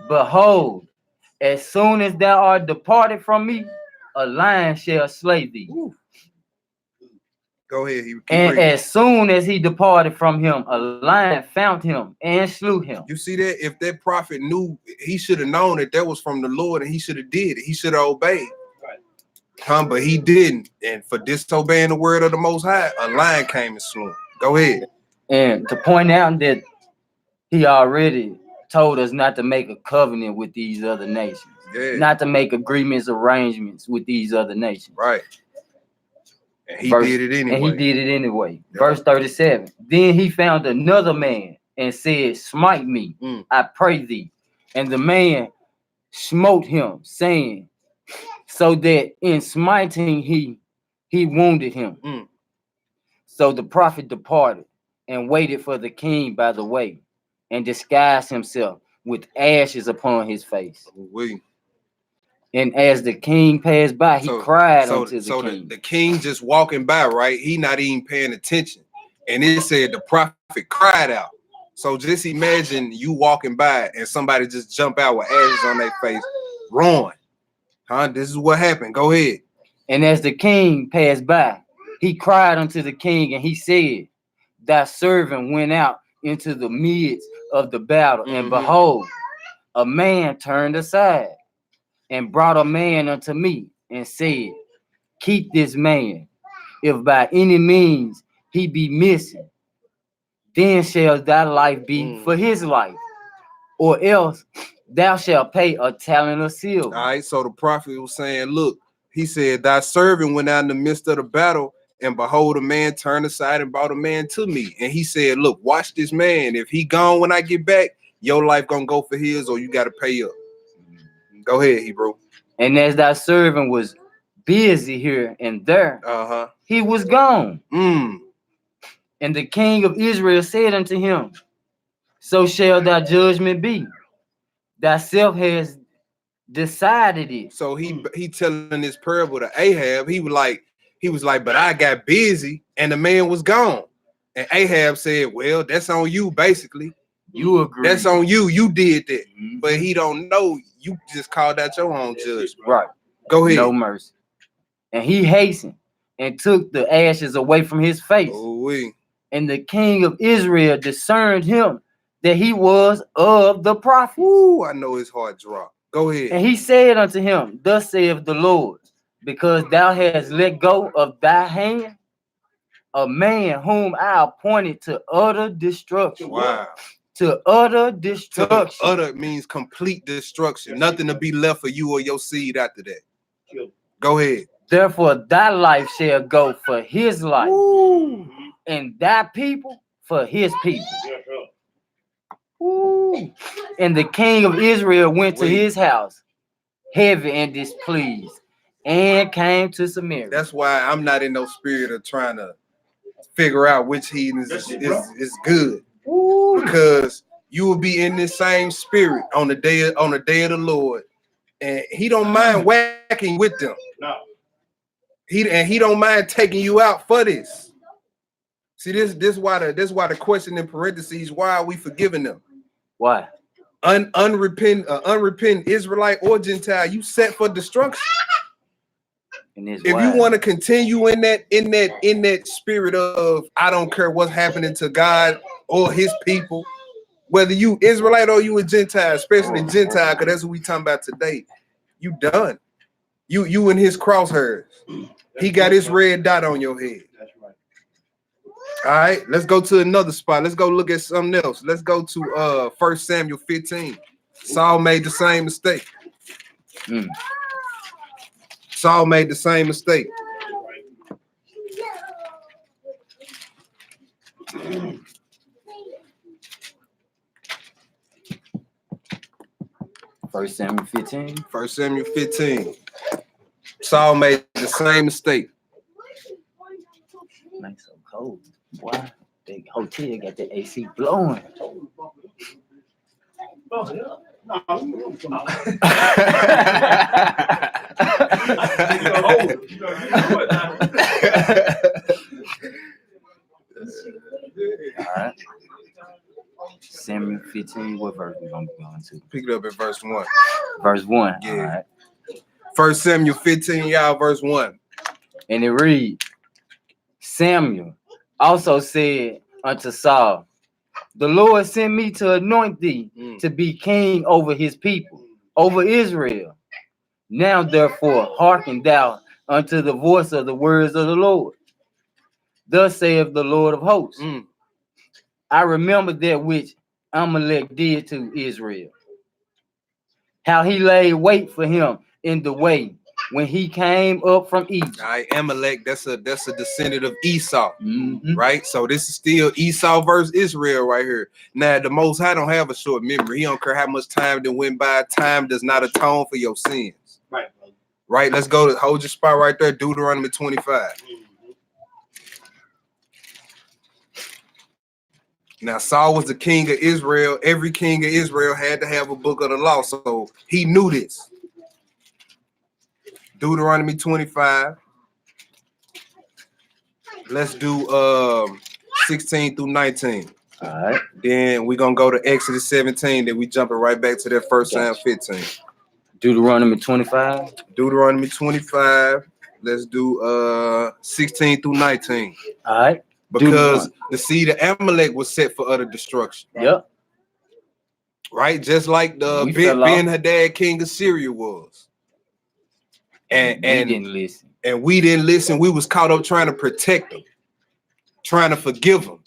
Behold, as soon as thou art departed from me, a lion shall slay thee. Ooh. Go ahead. And as soon as he departed from him, a lion found him and slew him. You see that? If that prophet knew, he should have known that was from the Lord, and he should have did it. He should have obeyed. Right. But he didn't. And for disobeying the word of the Most High, a lion came and slew him. Go ahead. And to point out that he already told us not to make a covenant with these other nations. Yeah. Not to make agreements, arrangements with these other nations. Right. And he Verse- did it anyway. And he did it anyway. Yeah. Verse 37. Then he found another man and said, smite me, I pray thee. And the man smote him, saying, so that in smiting he wounded him. So the prophet departed and waited for the king by the way, and disguised himself with ashes upon his face. And as the king passed by, he cried unto the king. The king just walking by, right? He not even paying attention. And it said the prophet cried out. So just imagine you walking by and somebody just jump out with ashes on their face, ruined. Huh? This is what happened. Go ahead. And as the king passed by, he cried unto the king, and he said, thy servant went out into the midst of the battle, and behold, a man turned aside and brought a man unto me and said, keep this man. If by any means he be missing, then shall thy life be for his life, or else thou shalt pay a talent of silver. All right, so the prophet was saying, look, he said, thy servant went out in the midst of the battle, and behold, a man turned aside and brought a man to me. And he said, look, watch this man. If he gone when I get back, your life gonna go for his, or you got to pay up. Go ahead, Hebrew. And as thy servant was busy here and there, he was gone. And the king of Israel said unto him, so shall thy judgment be. Thyself has decided it. So he telling this parable to Ahab. He was like, but I got busy and the man was gone. And Ahab said, well, that's on you, basically. You agree. That's on you. You did that. But he don't know. You just called out your own judgment. Right. Go ahead. No mercy. And he hastened and took the ashes away from his face. Ooh-wee. And the king of Israel discerned him that he was of the prophet. Ooh, I know his heart dropped. Go ahead. And he said unto him, thus saith the Lord, because thou hast let go of thy hand a man whom I appointed to utter destruction. Wow. To utter destruction. To utter means complete destruction. Nothing to be left for you or your seed after that. Go ahead. Therefore thy life shall go for his life. Ooh. And thy people for his people. Ooh. And the king of Israel went to his house, heavy and displeased, and came to Samaria. That's why I'm not in no spirit of trying to figure out which heathens is good. Ooh. Because you will be in this same spirit on the day of the Lord, and he don't mind whacking with them. No. He don't mind taking you out for this. See, this why the question in parentheses, why are we forgiving them? Why? Unrepentant Israelite or Gentile, you set for destruction. If why? you want to continue in that spirit of I don't care what's happening to God or his people, whether you Israelite or you a Gentile, especially Gentile, because that's what we talking about today. You done. You in his crosshairs. He got his red dot on your head. That's right. All right, let's go to another spot. Let's go look at something else. Let's go to 1 Samuel 15. Saul made the same mistake. Saul made the same mistake. First Samuel 15. 1 Samuel 15. Saul made the same mistake. Man, so cold. Why? The hotel got the AC blowing. All right. Samuel 15. What verse we gonna be going to? Pick it up at verse 1. Verse 1. Yeah. All right. 1 Samuel 15, y'all, verse 1. And it reads, Samuel also said unto Saul, the Lord sent me to anoint thee to be king over his people, over Israel. Now therefore hearken thou unto the voice of the words of the Lord. Thus saith the Lord of hosts, I remember that which Amalek did to Israel, how he laid wait for him in the way when he came up from Egypt. All right, Amalek, that's a descendant of Esau, right? So this is still Esau versus Israel right here. Now, the Most High don't have a short memory. He don't care how much time that went by. Time does not atone for your sins. Right. Right, let's go to hold your spot right there, Deuteronomy 25. Now, Saul was the king of Israel. Every king of Israel had to have a book of the law, so he knew this. Deuteronomy 25. Let's do 16 through 19. All right. Then we're gonna go to Exodus 17. Then we jumping right back to that first Psalm 15. Deuteronomy 25. Deuteronomy 25. Let's do 16 through 19. All right. Because the seed of Amalek was set for utter destruction. Yep. Right? Just like the Ben Hadad, king of Syria was. And we didn't listen. And we didn't listen. We was caught up trying to protect them, trying to forgive them.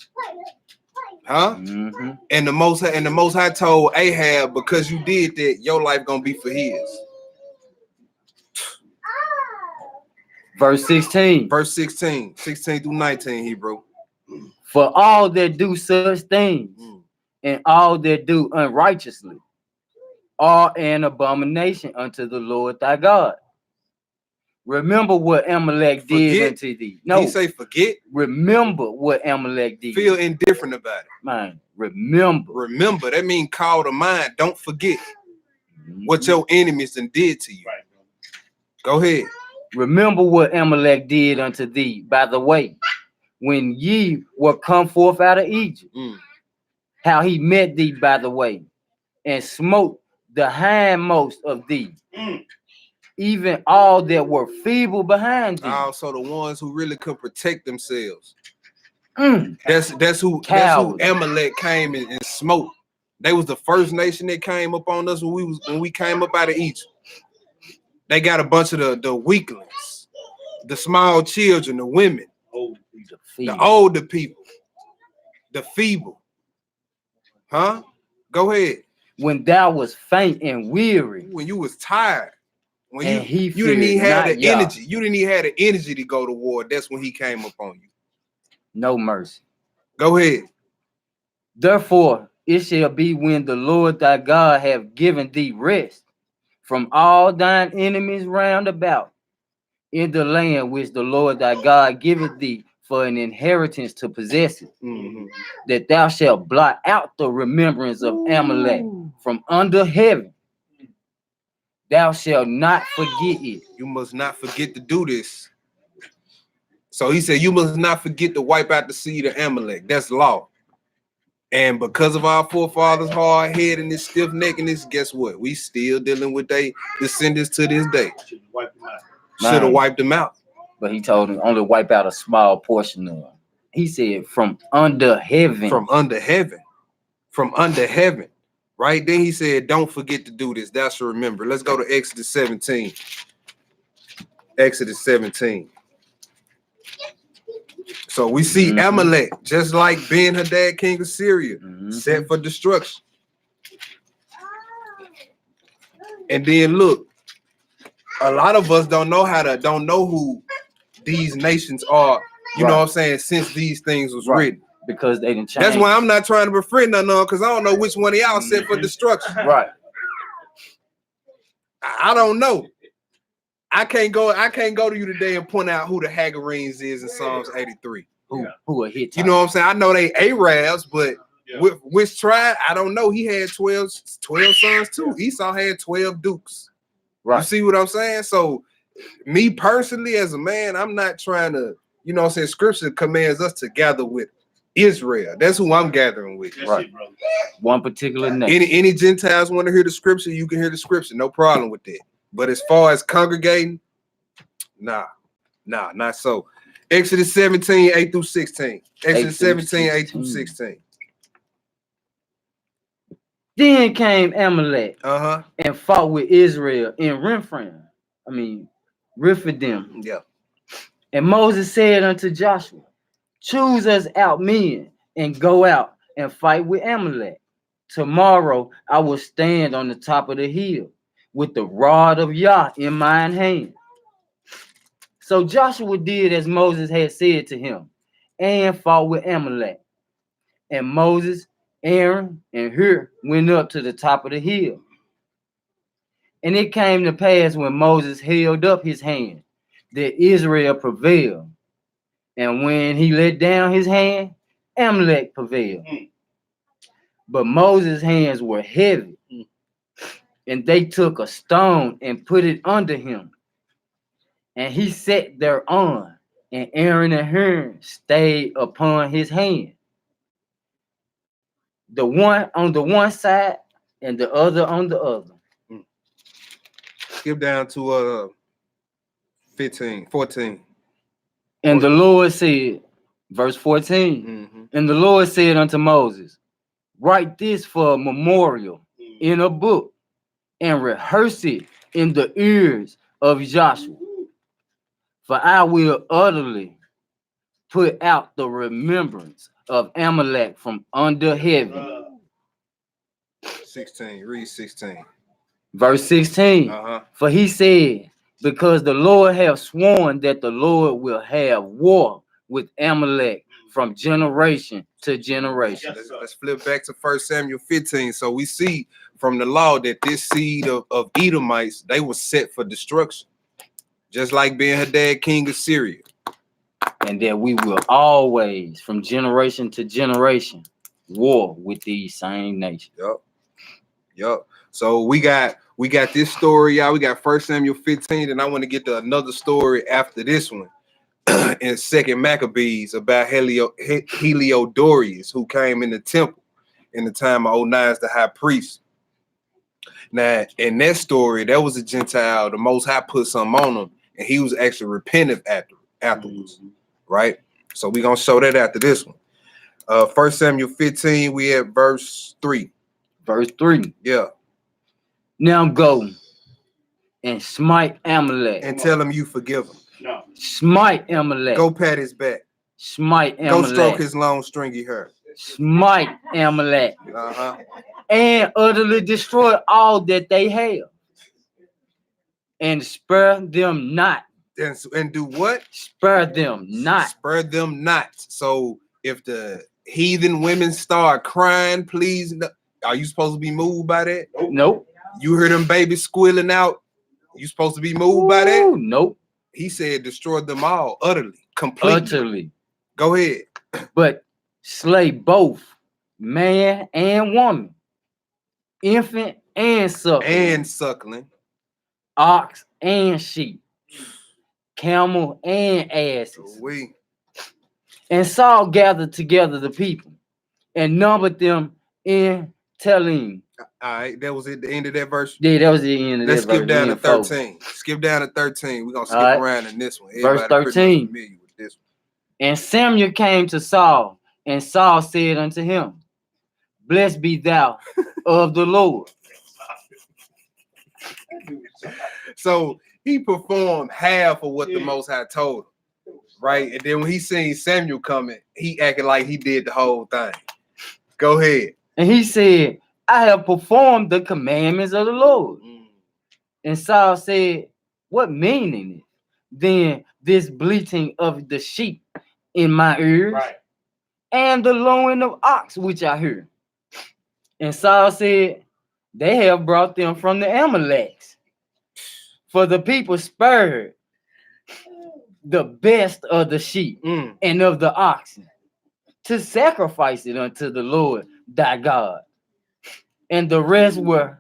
Huh? Mm-hmm. And the most High told Ahab, because you did that, your life gonna be for his. Verse 16. Verse 16 through 19, Hebrew. For all that do such things and all that do unrighteously are an abomination unto the Lord thy God. Remember what Amalek did unto thee. No, he say forget. Remember what Amalek did. Feel indifferent about it. Man, remember. Remember. That means call to mind. Don't forget what your enemies done did to you. Right. Go ahead. Remember what Amalek did unto thee by the way, when ye were come forth out of Egypt, how he met thee by the way, and smote the hindmost of thee, even all that were feeble behind thee. Also the ones who really could protect themselves. That's who Amalek came and smote. They was the first nation that came up on us when we came up out of Egypt. They got a bunch of the weaklings, the small children, the women, the older people, the feeble. Huh? Go ahead. When thou was faint and weary, when you was tired, when and you didn't even have the energy, you didn't even have the energy to go to war. That's when he came up on you. No mercy. Go ahead. Therefore, it shall be when the Lord thy God have given thee rest from all thine enemies round about in the land which the Lord thy God giveth thee for an inheritance to possess it, that thou shalt blot out the remembrance of Amalek from under heaven. Thou shalt not forget it. You must not forget to do this. So he said, you must not forget to wipe out the seed of Amalek. That's law. And because of our forefathers' hard head and this stiff neckness, guess what? We still dealing with their descendants to this day. Should have wiped them out. But he told him only wipe out a small portion of them. He said from under heaven. From under heaven. From under heaven. Right? Then he said, don't forget to do this. Thou shalt remember. Let's go to Exodus 17. Exodus 17. So we see Amalek, just like Ben Hadad, king of Syria, set for destruction. And then look, a lot of us don't know who these nations are. You know what I'm saying? Since these things was written. Because they didn't change. That's why I'm not trying to befriend none of them, because I don't know which one of y'all set for destruction. Right. I don't know. I can't go to you today and point out who the Hagarenes is in Psalms 83. Who are Hittites. You know what I'm saying? I know they Arabs, but which tribe? I don't know. He had 12 sons too. Esau had 12 dukes. Right. You see what I'm saying? So me personally, as a man, I'm not trying to, you know what I'm saying? Scripture commands us to gather with Israel. That's who I'm gathering with. Right. One particular nation. Any Gentiles want to hear the scripture, you can hear the scripture. No problem with that. But as far as congregating, nah, not so. Exodus 17, 8 through 16. Exodus 17, 8 through 16. Then came Amalek and fought with Israel in Rephidim. Yeah. And Moses said unto Joshua, choose us out men and go out and fight with Amalek. Tomorrow I will stand on the top of the hill with the rod of Yah in mine hand. So Joshua did as Moses had said to him and fought with Amalek. And Moses, Aaron, and Hur went up to the top of the hill. And it came to pass when Moses held up his hand that Israel prevailed. And when he let down his hand, Amalek prevailed. But Moses' hands were heavy. And they took a stone and put it under him. And he sat thereon. And Aaron and Hur stayed upon his hand. the one on the one side and the other on the other. Skip down to 14. And the Lord said, verse 14, and the Lord said unto Moses, write this for a memorial in a book and rehearse it in the ears of Joshua. For I will utterly put out the remembrance of Amalek from under heaven. 16, read 16. Verse 16, for he said, because the Lord hath sworn that the Lord will have war with Amalek from generation to generation. Let's flip back to 1 Samuel 15. So we see from the law that this seed of Edomites, they were set for destruction. Just like Ben-Hadad, king of Syria. And that we will always, from generation to generation, war with these same nations. Yup. So we got this story, y'all. We got 1 Samuel 15, and I want to get to another story after this one. In 2 Maccabees about Heliodorus, who came in the temple in the time of Onias the high priest. Now, in that story, there was a Gentile, the Most High put something on him, and he was actually repentant afterwards, right? So we're going to show that after this one. 1 Samuel 15, we at verse 3. Verse 3. Yeah. Now go and smite Amalek. And tell him you forgive him. No. Smite Amalek. Go pat his back. Smite Amalek. Go stroke his long stringy hair. Smite Amalek. And utterly destroy all that they have. And spare them not. And do what? Spare them not. Spare them not. So if the heathen women start crying, please, are you supposed to be moved by that? Nope. You hear them babies squealing out? You supposed to be moved by that? Nope. He said destroy them all utterly, completely. Utterly. Go ahead. But slay both man and woman, infant and suckling, ox and sheep, camel and asses. And Saul gathered together the people and numbered them in Telling. All right, that was it. The end of that verse. Yeah, that was the end of Let's that verse. skip down to 13. Skip down to 13. We're gonna skip around in this one. Verse 13. Familiar with this one. And Samuel came to Saul, and Saul said unto him, blessed be thou of the Lord. So he performed half of what the Most High told him, right? And then when he seen Samuel coming, he acted like he did the whole thing. Go ahead. And he said, I have performed the commandments of the Lord. And Saul said, what meaning is then this bleating of the sheep in my ears, and the lowing of ox which I hear? And Saul said, they have brought them from the Amaleks, for the people spared the best of the sheep and of the oxen to sacrifice it unto the Lord thy God. And the rest were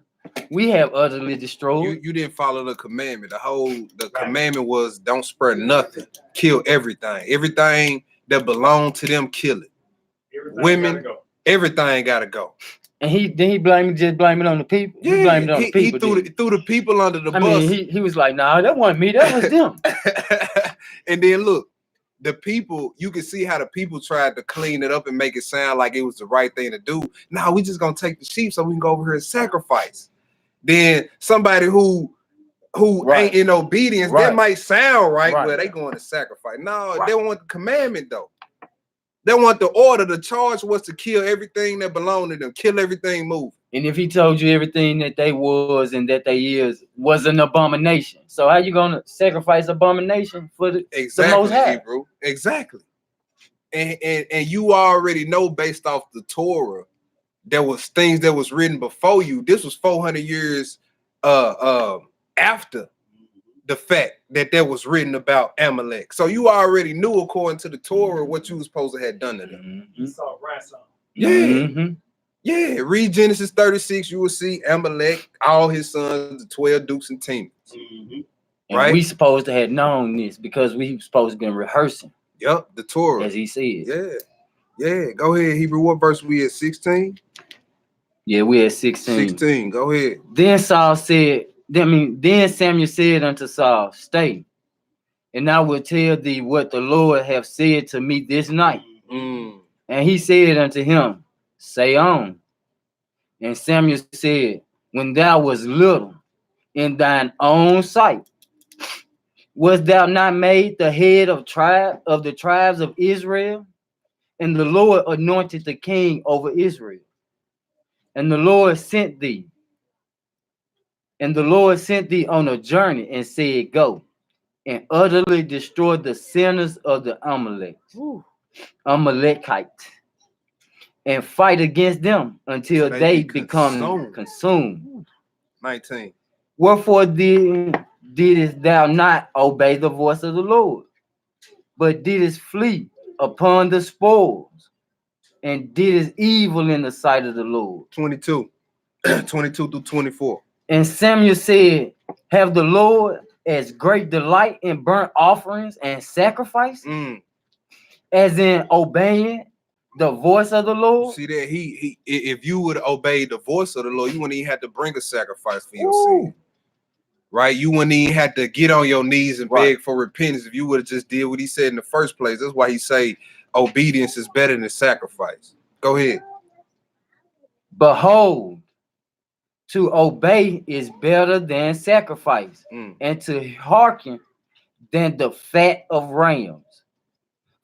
we have utterly destroyed. You didn't follow the commandment. The commandment was don't spare nothing. Kill everything. Everything that belonged to them, kill it. Women, everything gotta go. And he blamed it on the people. Yeah, he blamed it on the people. He threw the people under the bus. Mean, he was like, nah, that wasn't me, that was them. And then look, the people, you can see how the people tried to clean it up and make it sound like it was the right thing to do. Now we just gonna take the sheep so we can go over here and sacrifice. Then somebody who ain't in obedience, that might sound right, but they going to sacrifice. No, they want the commandment though. They want the order. The charge was to kill everything that belonged to them, kill everything moving. And if he told you everything that they was and that they is was an abomination, so how you gonna sacrifice abomination for the Most High? Hebrew. Exactly. And you already know based off the Torah, there was things that was written before you. This was 400 years after the fact that was written about Amalek. So you already knew according to the Torah what you was supposed to have done to them. Yeah, read Genesis 36, you will see Amalek, all his sons, the 12 dukes and Timons. And we supposed to have known this because we supposed to been rehearsing. Yep, the Torah. As he said. Yeah. Yeah, go ahead, Hebrew. What verse we at? 16? Yeah, we at 16. 16. Go ahead. Then then Samuel said unto Saul, Stay, and I will tell thee what the Lord hath said to me this night. Mm. And he said unto him, Say on. And Samuel said, When thou wast little in thine own sight, was thou not made the head of the tribes of Israel? And the Lord anointed the king over Israel. And the Lord sent thee. And the Lord sent thee on a journey and said, Go and utterly destroy the sinners of the Amalekites, and fight against them until they become consumed. 19. Wherefore didst thou not obey the voice of the Lord, but didst flee upon the spoils, and didst evil in the sight of the Lord? 22. 22 through 24. And Samuel said, Have the Lord as great delight in burnt offerings and sacrifice, as in obeying the voice of the Lord? See that he if you would obey the voice of the Lord, you wouldn't even have to bring a sacrifice for your sin. Right? You wouldn't even have to get on your knees and beg for repentance if you would have just did what he said in the first place. That's why he say obedience is better than sacrifice. Go ahead. Behold, to obey is better than sacrifice, and to hearken than the fat of rams.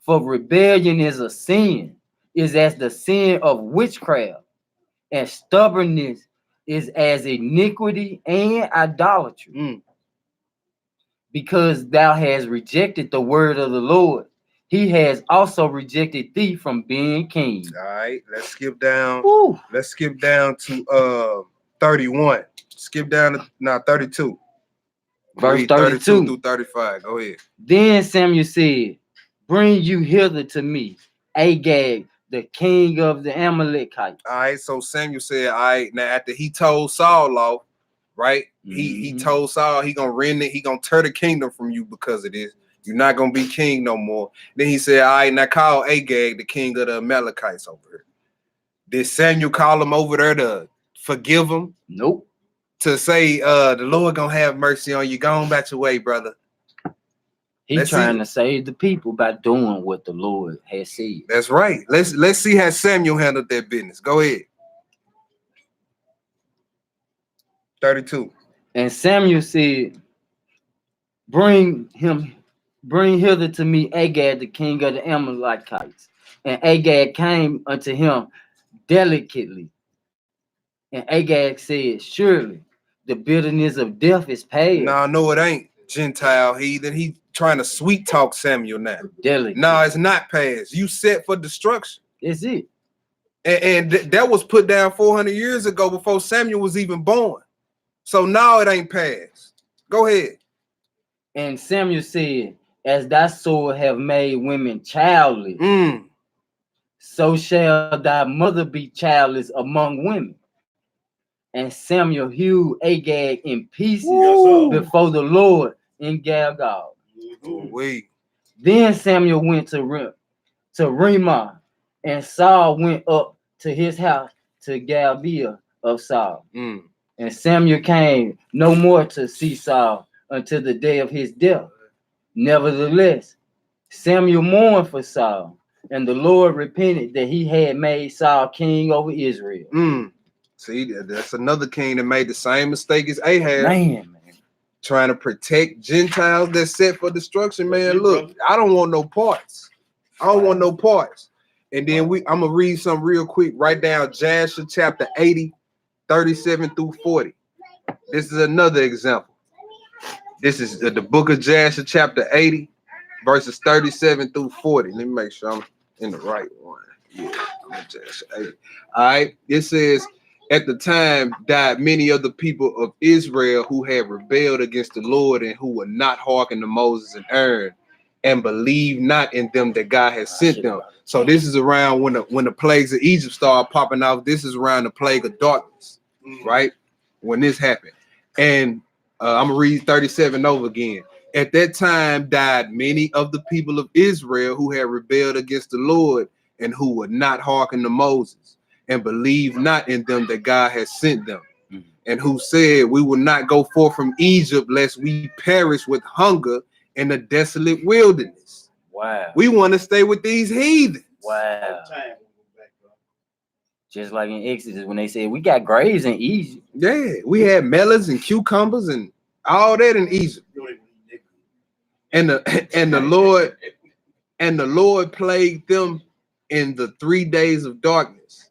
For rebellion is a sin, is as the sin of witchcraft, and stubbornness is as iniquity and idolatry. Because thou hast rejected the word of the Lord, he has also rejected thee from being king. All right, let's skip down. Woo. Let's skip down to 31. Skip down to now 32. Verse Read 32 through 35. Go ahead. Then Samuel said, Bring you hither to me Agag, the king of the Amalekites. All right, so Samuel said, all right, now after he told Saul off, right? He told Saul he gonna rend it, he gonna tear the kingdom from you because of this. You're not gonna be king no more. Then he said, all right, now call Agag, the king of the Amalekites, over here. Did Samuel call him over there to forgive him? Nope. To say the Lord gonna have mercy on you. Go on back your way, brother. He's trying to save the people by doing what the Lord has said. That's right. Let's see how Samuel handled that business. Go ahead. 32. And Samuel said, Bring hither to me Agag, the king of the Amalekites. And Agag came unto him delicately. And Agag said, Surely the bitterness of death is past. No, it ain't. Gentile heathen. He trying to sweet talk Samuel now. Delicate. No, it's not past. You set for destruction. It's it. And that was put down 400 years ago before Samuel was even born. So now it ain't past. Go ahead. And Samuel said, As thy sword have made women childless, so shall thy mother be childless among women. And Samuel hewed Agag in pieces before the Lord in Gilgal. Then Samuel went to Ramah, and Saul went up to his house to Gibeah of Saul. And Samuel came no more to see Saul until the day of his death. Nevertheless, Samuel mourned for Saul, and the Lord repented that he had made Saul king over Israel. See, that's another king that made the same mistake as Ahab. Man. Trying to protect Gentiles that's set for destruction, man. Look, I don't want no parts. I don't want no parts. And then I'm gonna read something real quick. Write down Jasher chapter 80, 37 through 40. This is another example. This is the book of Jasher chapter 80, verses 37 through 40. Let me make sure I'm in the right one. Yeah, I'm in Jasher 80. All right, it says, at the time died many of the people of Israel who had rebelled against the Lord and who would not hearken to Moses and Aaron and believe not in them that God has sent them. So this is around when the plagues of Egypt started popping out. This is around the plague of darkness, right? When this happened. And I'm gonna read 37 over again. At that time died many of the people of Israel who had rebelled against the Lord and who would not hearken to Moses, and believe not in them that God has sent them, and who said, we will not go forth from Egypt lest we perish with hunger in the desolate wilderness. Wow. We want to stay with these heathens. Wow. Just like in Exodus when they said we got graves in Egypt. Yeah, we had melons and cucumbers and all that in Egypt. And the Lord plagued them in the 3 days of darkness.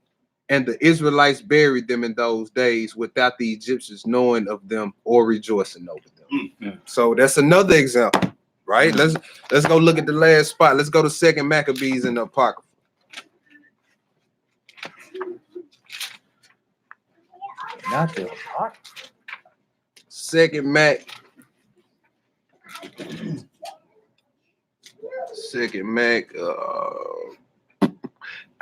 And the Israelites buried them in those days without the Egyptians knowing of them or rejoicing over them. Mm-hmm. So that's another example, right? Let's go look at the last spot. Let's go to 2 Maccabees in the Apocrypha. Not the Apocrypha. 2 Mac.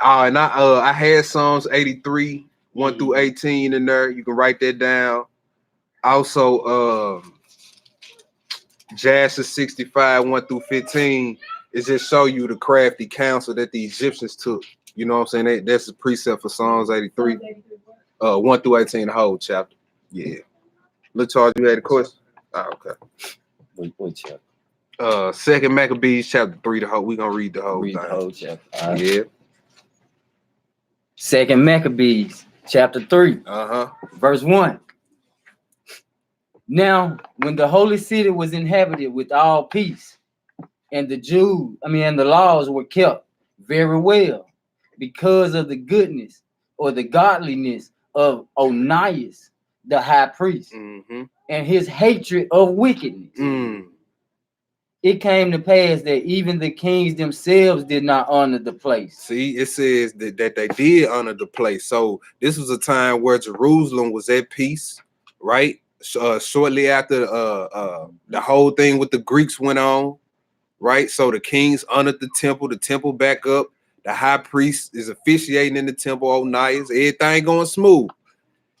And I had Psalms 83, 1 through 18 in there. You can write that down. Also, Jasher 65, 1 through 15 is just show you the crafty counsel that the Egyptians took. You know what I'm saying? That's a precept for Psalms 83, 1 through 18, the whole chapter. Yeah. Let's charge you had a question. Oh, okay. What chapter? 2 Maccabees chapter 3. We're gonna read the whole Read thing. the whole chapter. Right. Yeah. 2 Maccabees chapter 3. Verse 1. Now, when the holy city was inhabited with all peace, and the laws were kept very well, because of the goodness or the godliness of Onias, the high priest, and his hatred of wickedness. It came to pass that even the kings themselves did not honor the place. See, it says that they did honor the place. So this was a time where Jerusalem was at peace, right? Shortly after the whole thing with the Greeks went on, right? So the kings honored the temple back up. The high priest is officiating in the temple, Onias, everything going smooth.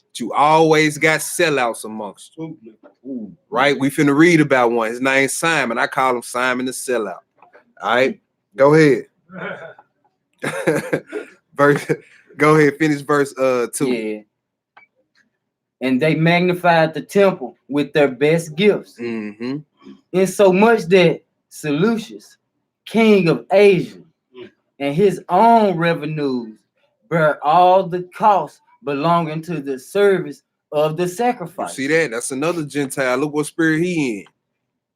But you always got sellouts amongst you. Ooh, right? We finna read about one. His name's Simon. I call him Simon the sellout. All right, go ahead. Go ahead, finish verse 2. Yeah. And they magnified the temple with their best gifts. Insomuch that Seleucus, king of Asia, and his own revenues bear all the costs belonging to the service of the sacrifice. You see that? That's another Gentile. Look what spirit he in.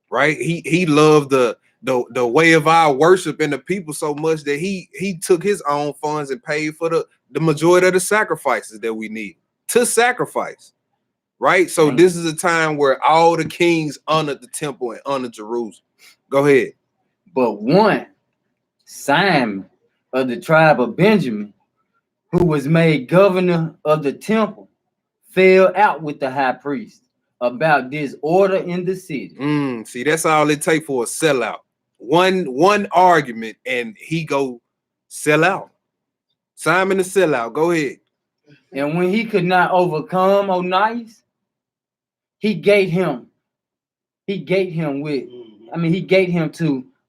Right? He loved the way of our worship and the people so much that he took his own funds and paid for the majority of the sacrifices that we need to sacrifice. Right? So this is a time where all the kings honored the temple and honored Jerusalem. Go ahead. But one, Simon of the tribe of Benjamin, who was made governor of the temple, fell out with the high priest about disorder in the city. See, that's all it takes for a sellout. One argument and he go sell out. Simon the sellout. Go ahead. And when he could not overcome Onias, he gave him to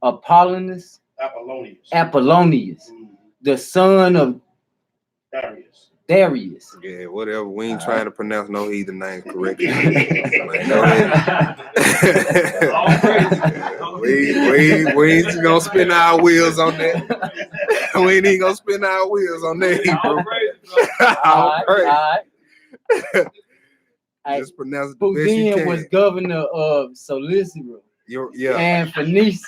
Apollonius, the son of Darius. Yeah, whatever. We ain't trying to pronounce no heathen names correctly. we ain't gonna spin our wheels on that. We ain't gonna spin our wheels on that. Just pronounce it the who best you then can. was governor of Cilicia and Phoenicia.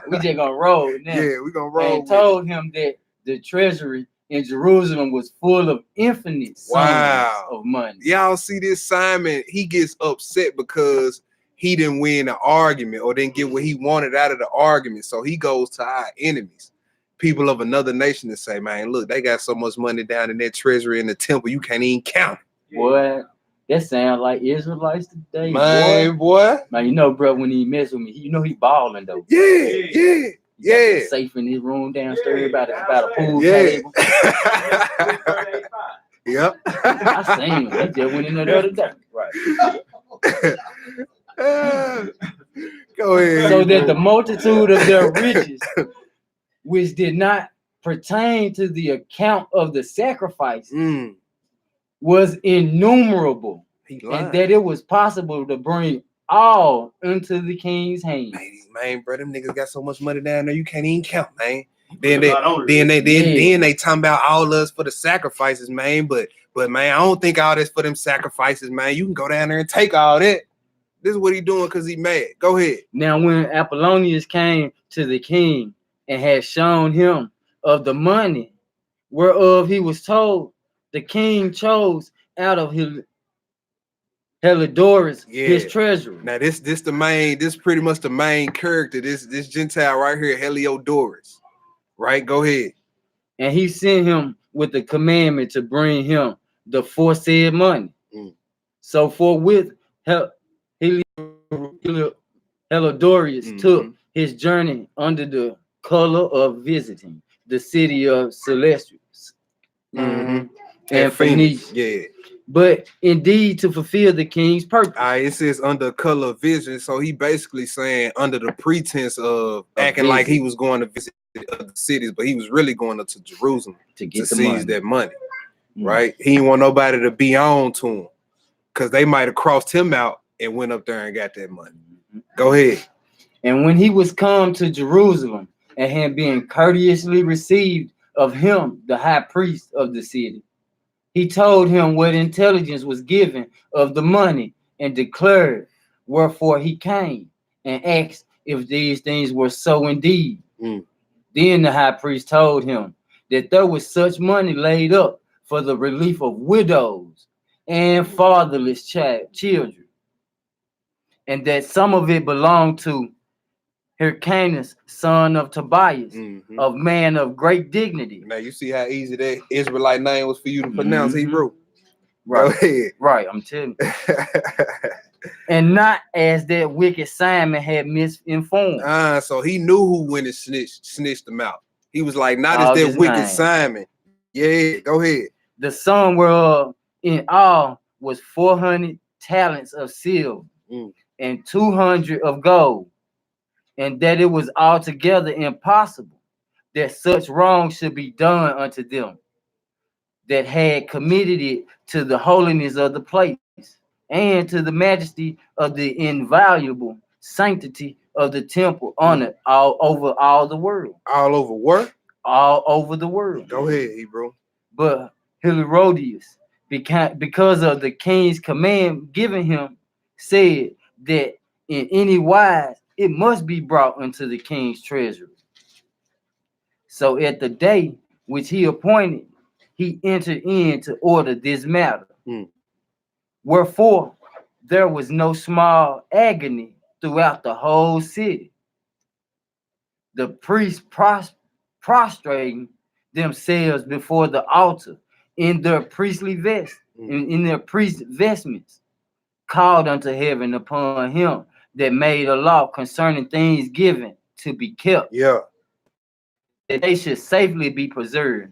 We just gonna roll now. Yeah, we gonna roll. And told him that the treasury in Jerusalem was full of infinite sums of money. Y'all see this Simon, he gets upset because he didn't win the argument or didn't get what he wanted out of the argument. So he goes to our enemies, people of another nation, and say, man, look, they got so much money down in their treasury in the temple, you can't even count it. What? That sounds like Israelites today. Man, boy. Man, you know, bro, when he mess with me, he balling though. Yeah. Safe in his room downstairs by the pool table. Yep. I seen him. He just went in there the other day. Right. Go ahead. So that the multitude of their riches, which did not pertained to the account of the sacrifice Mm, was innumerable, he and lying. that it was possible to bring all into the king's hands. Man, bro, them niggas got so much money down there you can't even count, man. Put Then a they lot on it. then they talking about all us for the sacrifices, man. But man, I don't think all this for them sacrifices, man. You can go down there and take all that. This is what he doing because he mad. Go ahead. Now, when Apollonius came to the king and had shown him of the money whereof he was told, the king chose out of Helidorus his treasurer. Now this pretty much the main character. This Gentile right here, Heliodorus. Right? Go ahead. And he sent him with the commandment to bring him the foresaid money. Mm. So forthwith Helidorus took his journey under the color of visiting the city of Celestials and Phoenix. Yeah. But indeed to fulfill the king's purpose. It says under color of vision. So he basically saying under the pretense of acting like he was going to visit other cities, but he was really going up to Jerusalem to get the seize money. that money. Right? He didn't want nobody to be on to him because they might have crossed him out and went up there and got that money. Go ahead. And when he was come to Jerusalem and had been courteously received of him, the high priest of the city, he told him what intelligence was given of the money and declared wherefore he came and asked if these things were so indeed. Then the high priest told him that there was such money laid up for the relief of widows and fatherless children, and that some of it belonged to Hyrcanus, son of Tobias, of man of great dignity. Now you see how easy that Israelite name was for you to pronounce, Hebrew. Right. Go ahead. Right, I'm telling you. And not as that wicked Simon had misinformed. So he knew who went and snitched him out. He was like, not All as that his wicked name. Simon. Yeah, go ahead. The sum whereof in all was 400 talents of silver and 200 of gold, and that it was altogether impossible that such wrong should be done unto them that had committed it to the holiness of the place and to the majesty of the invaluable sanctity of the temple honored all over all the world. All over what? All over the world. Go ahead, Hebrew. But Herodias, because of the king's command given him, said that in any wise it must be brought into the king's treasury. So at the day which he appointed, he entered in to order this matter. Wherefore there was no small agony throughout the whole city. The priests prostrating themselves before the altar in their priestly in their priest vestments, called unto heaven upon him that made a law concerning things given to be kept. Yeah. That they should safely be preserved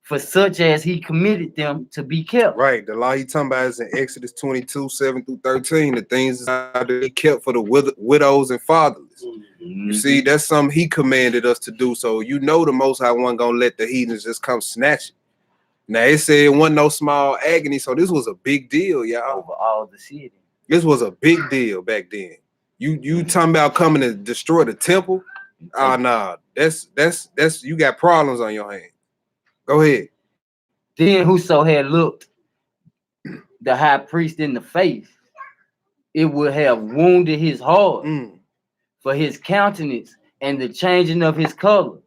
for such as he committed them to be kept. Right. The law he talking about is in Exodus 22, 7 through 13. The things that be kept for the widows and fatherless. You see, that's something he commanded us to do. So you know the Most High wasn't gonna let the heathens just come snatch it. Now it said it wasn't no small agony, so this was a big deal, y'all. Over all the city. This was a big deal back then. You talking about coming to destroy the temple? Oh nah, that's you got problems on your hands. Go ahead. Then whoso had looked the high priest in the face, it would have wounded his heart, for his countenance and the changing of his color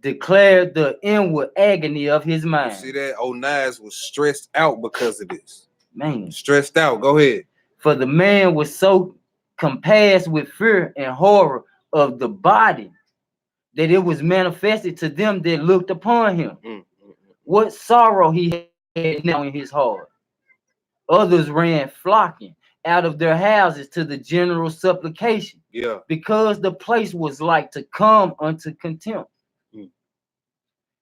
declared the inward agony of his mind. You see that? Onias was stressed out because of this. Man. Stressed out. Go ahead. For the man was so compassed with fear and horror of the body that it was manifested to them that looked upon him. What sorrow he had now in his heart. Others ran flocking out of their houses to the general supplication. Yeah. Because the place was like to come unto contempt.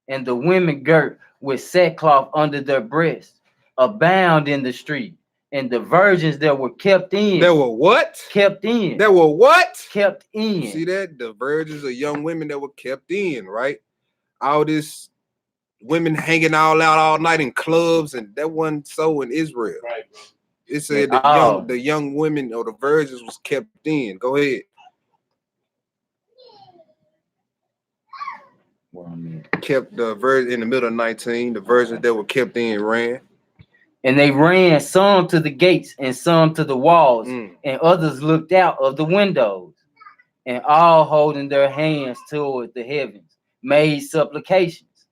And the women girt with sackcloth under their breasts abound in the street. And the virgins that were kept in. There were what? Kept in. There were what? Kept in. You see that? The virgins are young women that were kept in, right? all this women hanging all out all night in clubs, and that wasn't so in Israel. Right, bro. It said the young women or the virgins was kept in. Go ahead. Kept the virgin in the middle of 19. The virgins that were kept in ran. And they ran some to the gates and some to the walls, and others looked out of the windows, and all holding their hands toward the heavens, made supplications.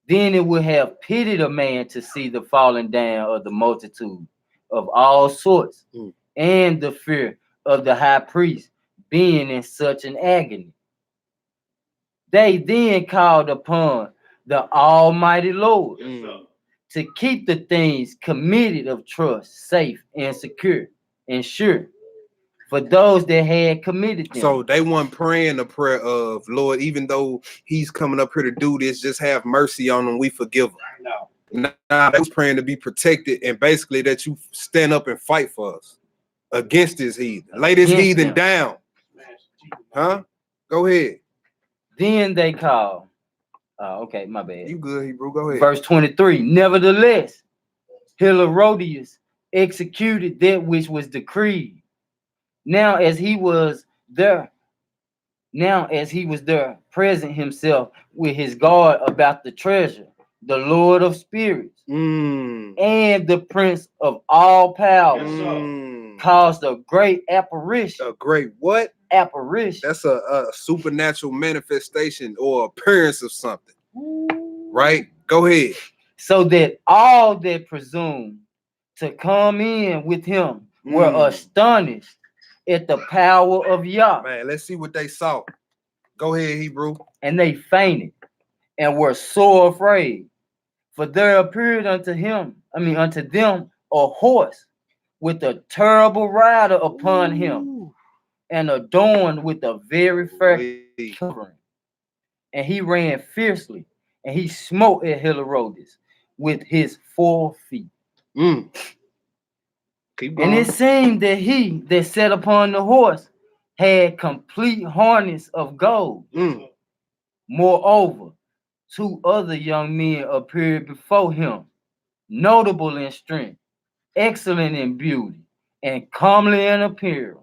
Then it would have pitied a man to see the falling down of the multitude of all sorts, and the fear of the high priest being in such an agony. They then called upon the Almighty Lord to keep the things committed of trust safe and secure and sure for those that had committed them. So they weren't praying the prayer of, Lord, even though he's coming up here to do this, just have mercy on him, we forgive him. No. Nah, they was praying to be protected, and basically that you stand up and fight for us against this heathen. Lay this heathen down. Huh? Go ahead. Then they called. Okay, my bad. You good, Hebrew? Go ahead. Verse 23. Nevertheless, Herodias executed that which was decreed. Now as he was there, present himself with his guard about the treasure, the Lord of spirits, and the Prince of all powers caused a great apparition. A great what? Apparition. That's a supernatural manifestation or appearance of something. Right? Go ahead. So that all that presumed to come in with him were astonished at the power of Yah. Man, let's see what they saw. Go ahead, Hebrew. And they fainted and were sore afraid. For there appeared unto them a horse with a terrible rider upon him, and adorned with a very fair covering. And he ran fiercely, and he smote at Herodias with his 4 feet. Keep going. And it seemed that he that sat upon the horse had complete harness of gold. Moreover, 2 other young men appeared before him, notable in strength, excellent in beauty, and comely in appearance,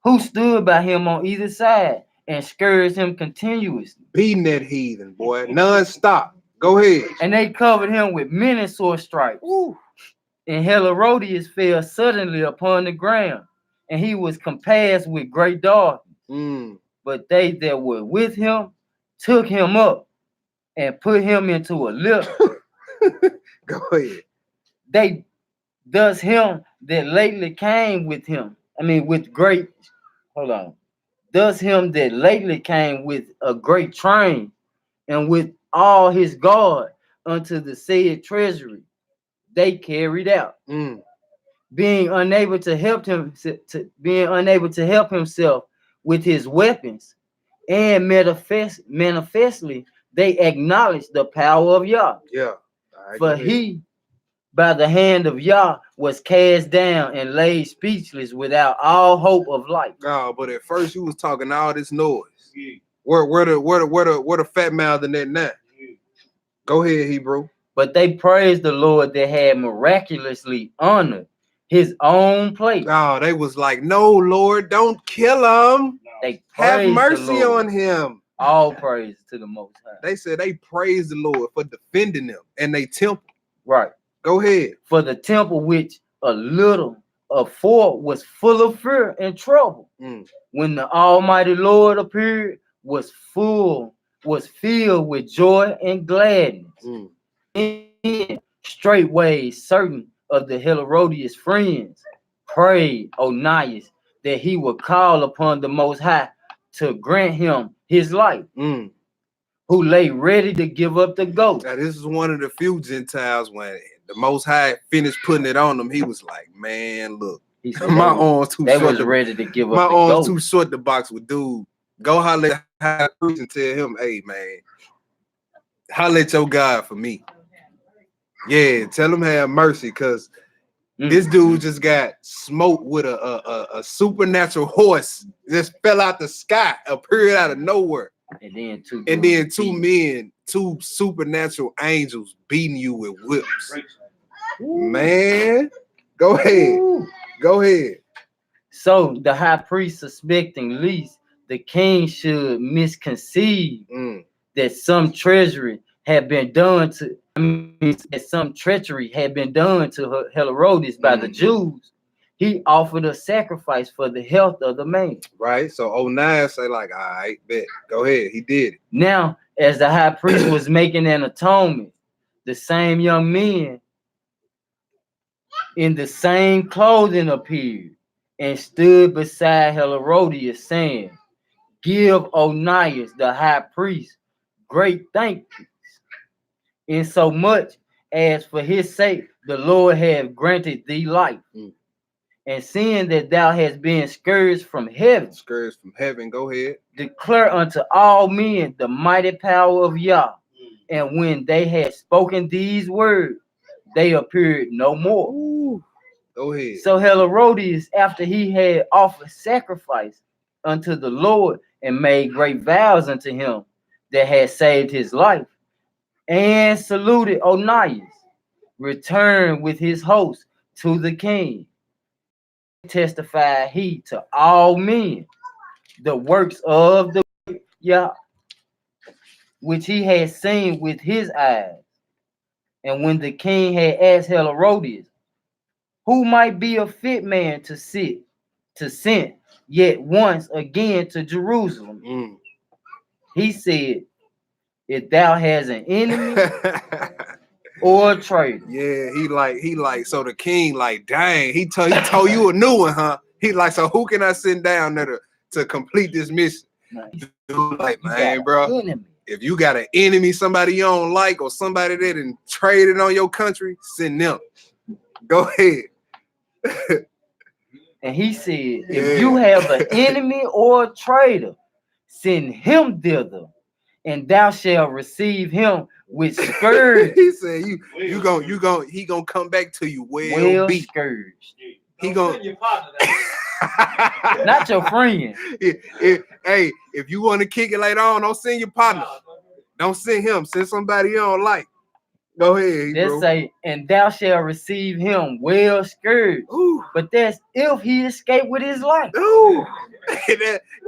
who stood by him on either side and scourged him continuously. Beating that heathen, boy, non-stop. Go ahead. And they covered him with many sore stripes. And Herodias fell suddenly upon the ground, and he was compassed with great darkness. But they that were with him took him up and put him into a litter. Go ahead. They thus him that lately came with him. Thus him that lately came with a great train and with all his guard unto the said treasury, they carried out. Being unable to help himself with his weapons, and manifestly they acknowledged the power of Yah. Yeah. For he, by the hand of Yah, was cast down and laid speechless without all hope of life. No, but at first you was talking all this noise. Where the fat mouth in that now? Go ahead, Hebrew. But they praised the Lord that had miraculously honored his own place. Oh, they was like, no, Lord, don't kill him. They have mercy on him. All praise to the Most High. They said they praised the Lord for defending them and they temple. Right. Go ahead. For the temple which a little afore was full of fear and trouble. When the Almighty Lord appeared, was filled with joy and gladness. And straightway certain of the Herodias' friends prayed Onias that he would call upon the Most High to grant him his life, who lay ready to give up the ghost. Now, this is one of the few Gentiles when the Most High finished putting it on them. He was like, man, look, he said my arms too they short. Was ready to give up my the arms ghost. Too short to box with dude. Go holler at the high priest and tell him, hey, man, holler at your God for me. Yeah, tell him have mercy, because this dude just got smoked with a supernatural horse. Just fell out the sky, appeared out of nowhere. And then two. And then two supernatural angels beating you with whips. Man, go ahead. Ooh. Go ahead. So the high priest suspecting least the king should misconceive that some treachery had been done to Herodias by the Jews. He offered a sacrifice for the health of the man. Right. So 09 say like, all right, bet. Go ahead. He did it. Now, as the high priest was making an atonement, the same young men in the same clothing appeared and stood beside Herodias, saying, "Give Onias, the high priest, great thanks, insomuch as for his sake the Lord hath granted thee life. And seeing that thou hast been scourged from heaven, Go ahead. declare unto all men the mighty power of Yah." And when they had spoken these words, they appeared no more. Ooh. Go ahead. So Herodias, after he had offered sacrifice unto the Lord and made great vows unto him that had saved his life, and saluted Onias, returned with his host to the king. Testified he to all men the works of the Yah, which he had seen with his eyes. And when the king had asked Herodias who might be a fit man to send yet once again to Jerusalem, he said, "If thou hast an enemy or a traitor." Yeah, he like, so the king like, dang, he told you a new one, huh? He like, so who can I send down there to complete this mission? Dude, like, man, bro, if you got an enemy, somebody you don't like, or somebody that done traded on your country, send them. Go ahead. And he said, if you have an enemy or a traitor, send him thither, and thou shalt receive him with scourge. He said, he gonna come back to you well beat. Scourged. He gonna not your friend. Hey, if you want to kick it later on, don't send your partner. Don't send him. Send somebody you don't like. Go ahead. They say, and thou shalt receive him well scourged. Ooh. But that's if he escaped with his life. Ooh.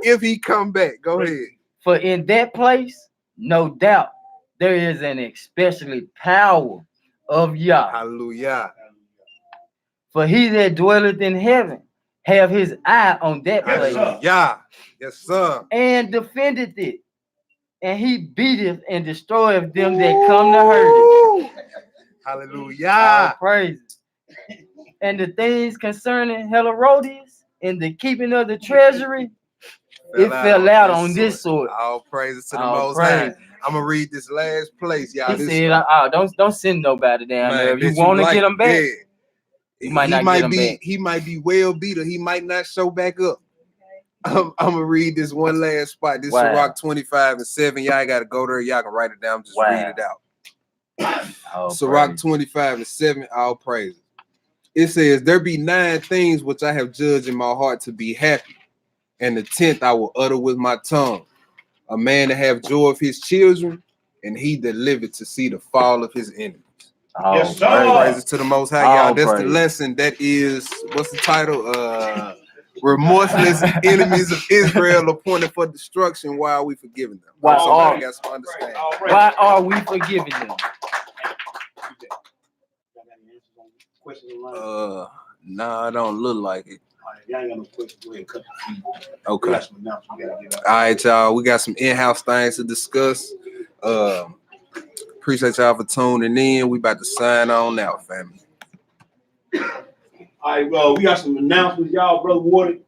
If he come back, go ahead. For in that place, no doubt, there is an especially power of Yah. Hallelujah. For he that dwelleth in heaven have his eye on that place. Hallelujah. Yes, sir. And defendeth it. And he beateth and destroyeth them that come to hurt it. Hallelujah. All praises. And the things concerning Herodias in the keeping of the treasury, it fell out on this sword. All praises to the Most High. I'm gonna read this last place, y'all. He said, "Don't send nobody down there. If you want to get them back, you might not get them back. He might be well beat, or he might not show back up." I'm gonna read this one last spot. This is Sirach 25:7. Y'all gotta go there. Y'all can write it down. Just read it out. Sirach 25:7. All praises. It says, "There be 9 things which I have judged in my heart to be happy, and the 10th I will utter with my tongue. A man to have joy of his children, and he that liveth to see the fall of his enemies." Yes, sir. Praises to the Most High, y'all. That's the lesson. That is, what's the title? Remorseless enemies of Israel appointed for destruction. Why are we forgiving them? Why are we forgiving them? Nah, I don't look like it. Y'all ain't got no questions. Go ahead and cut the feed. Okay. All right, y'all. We got some in-house things to discuss. Appreciate y'all for tuning in. We about to sign on out, family. All right, well, we got some announcements, y'all. Brother Wardy,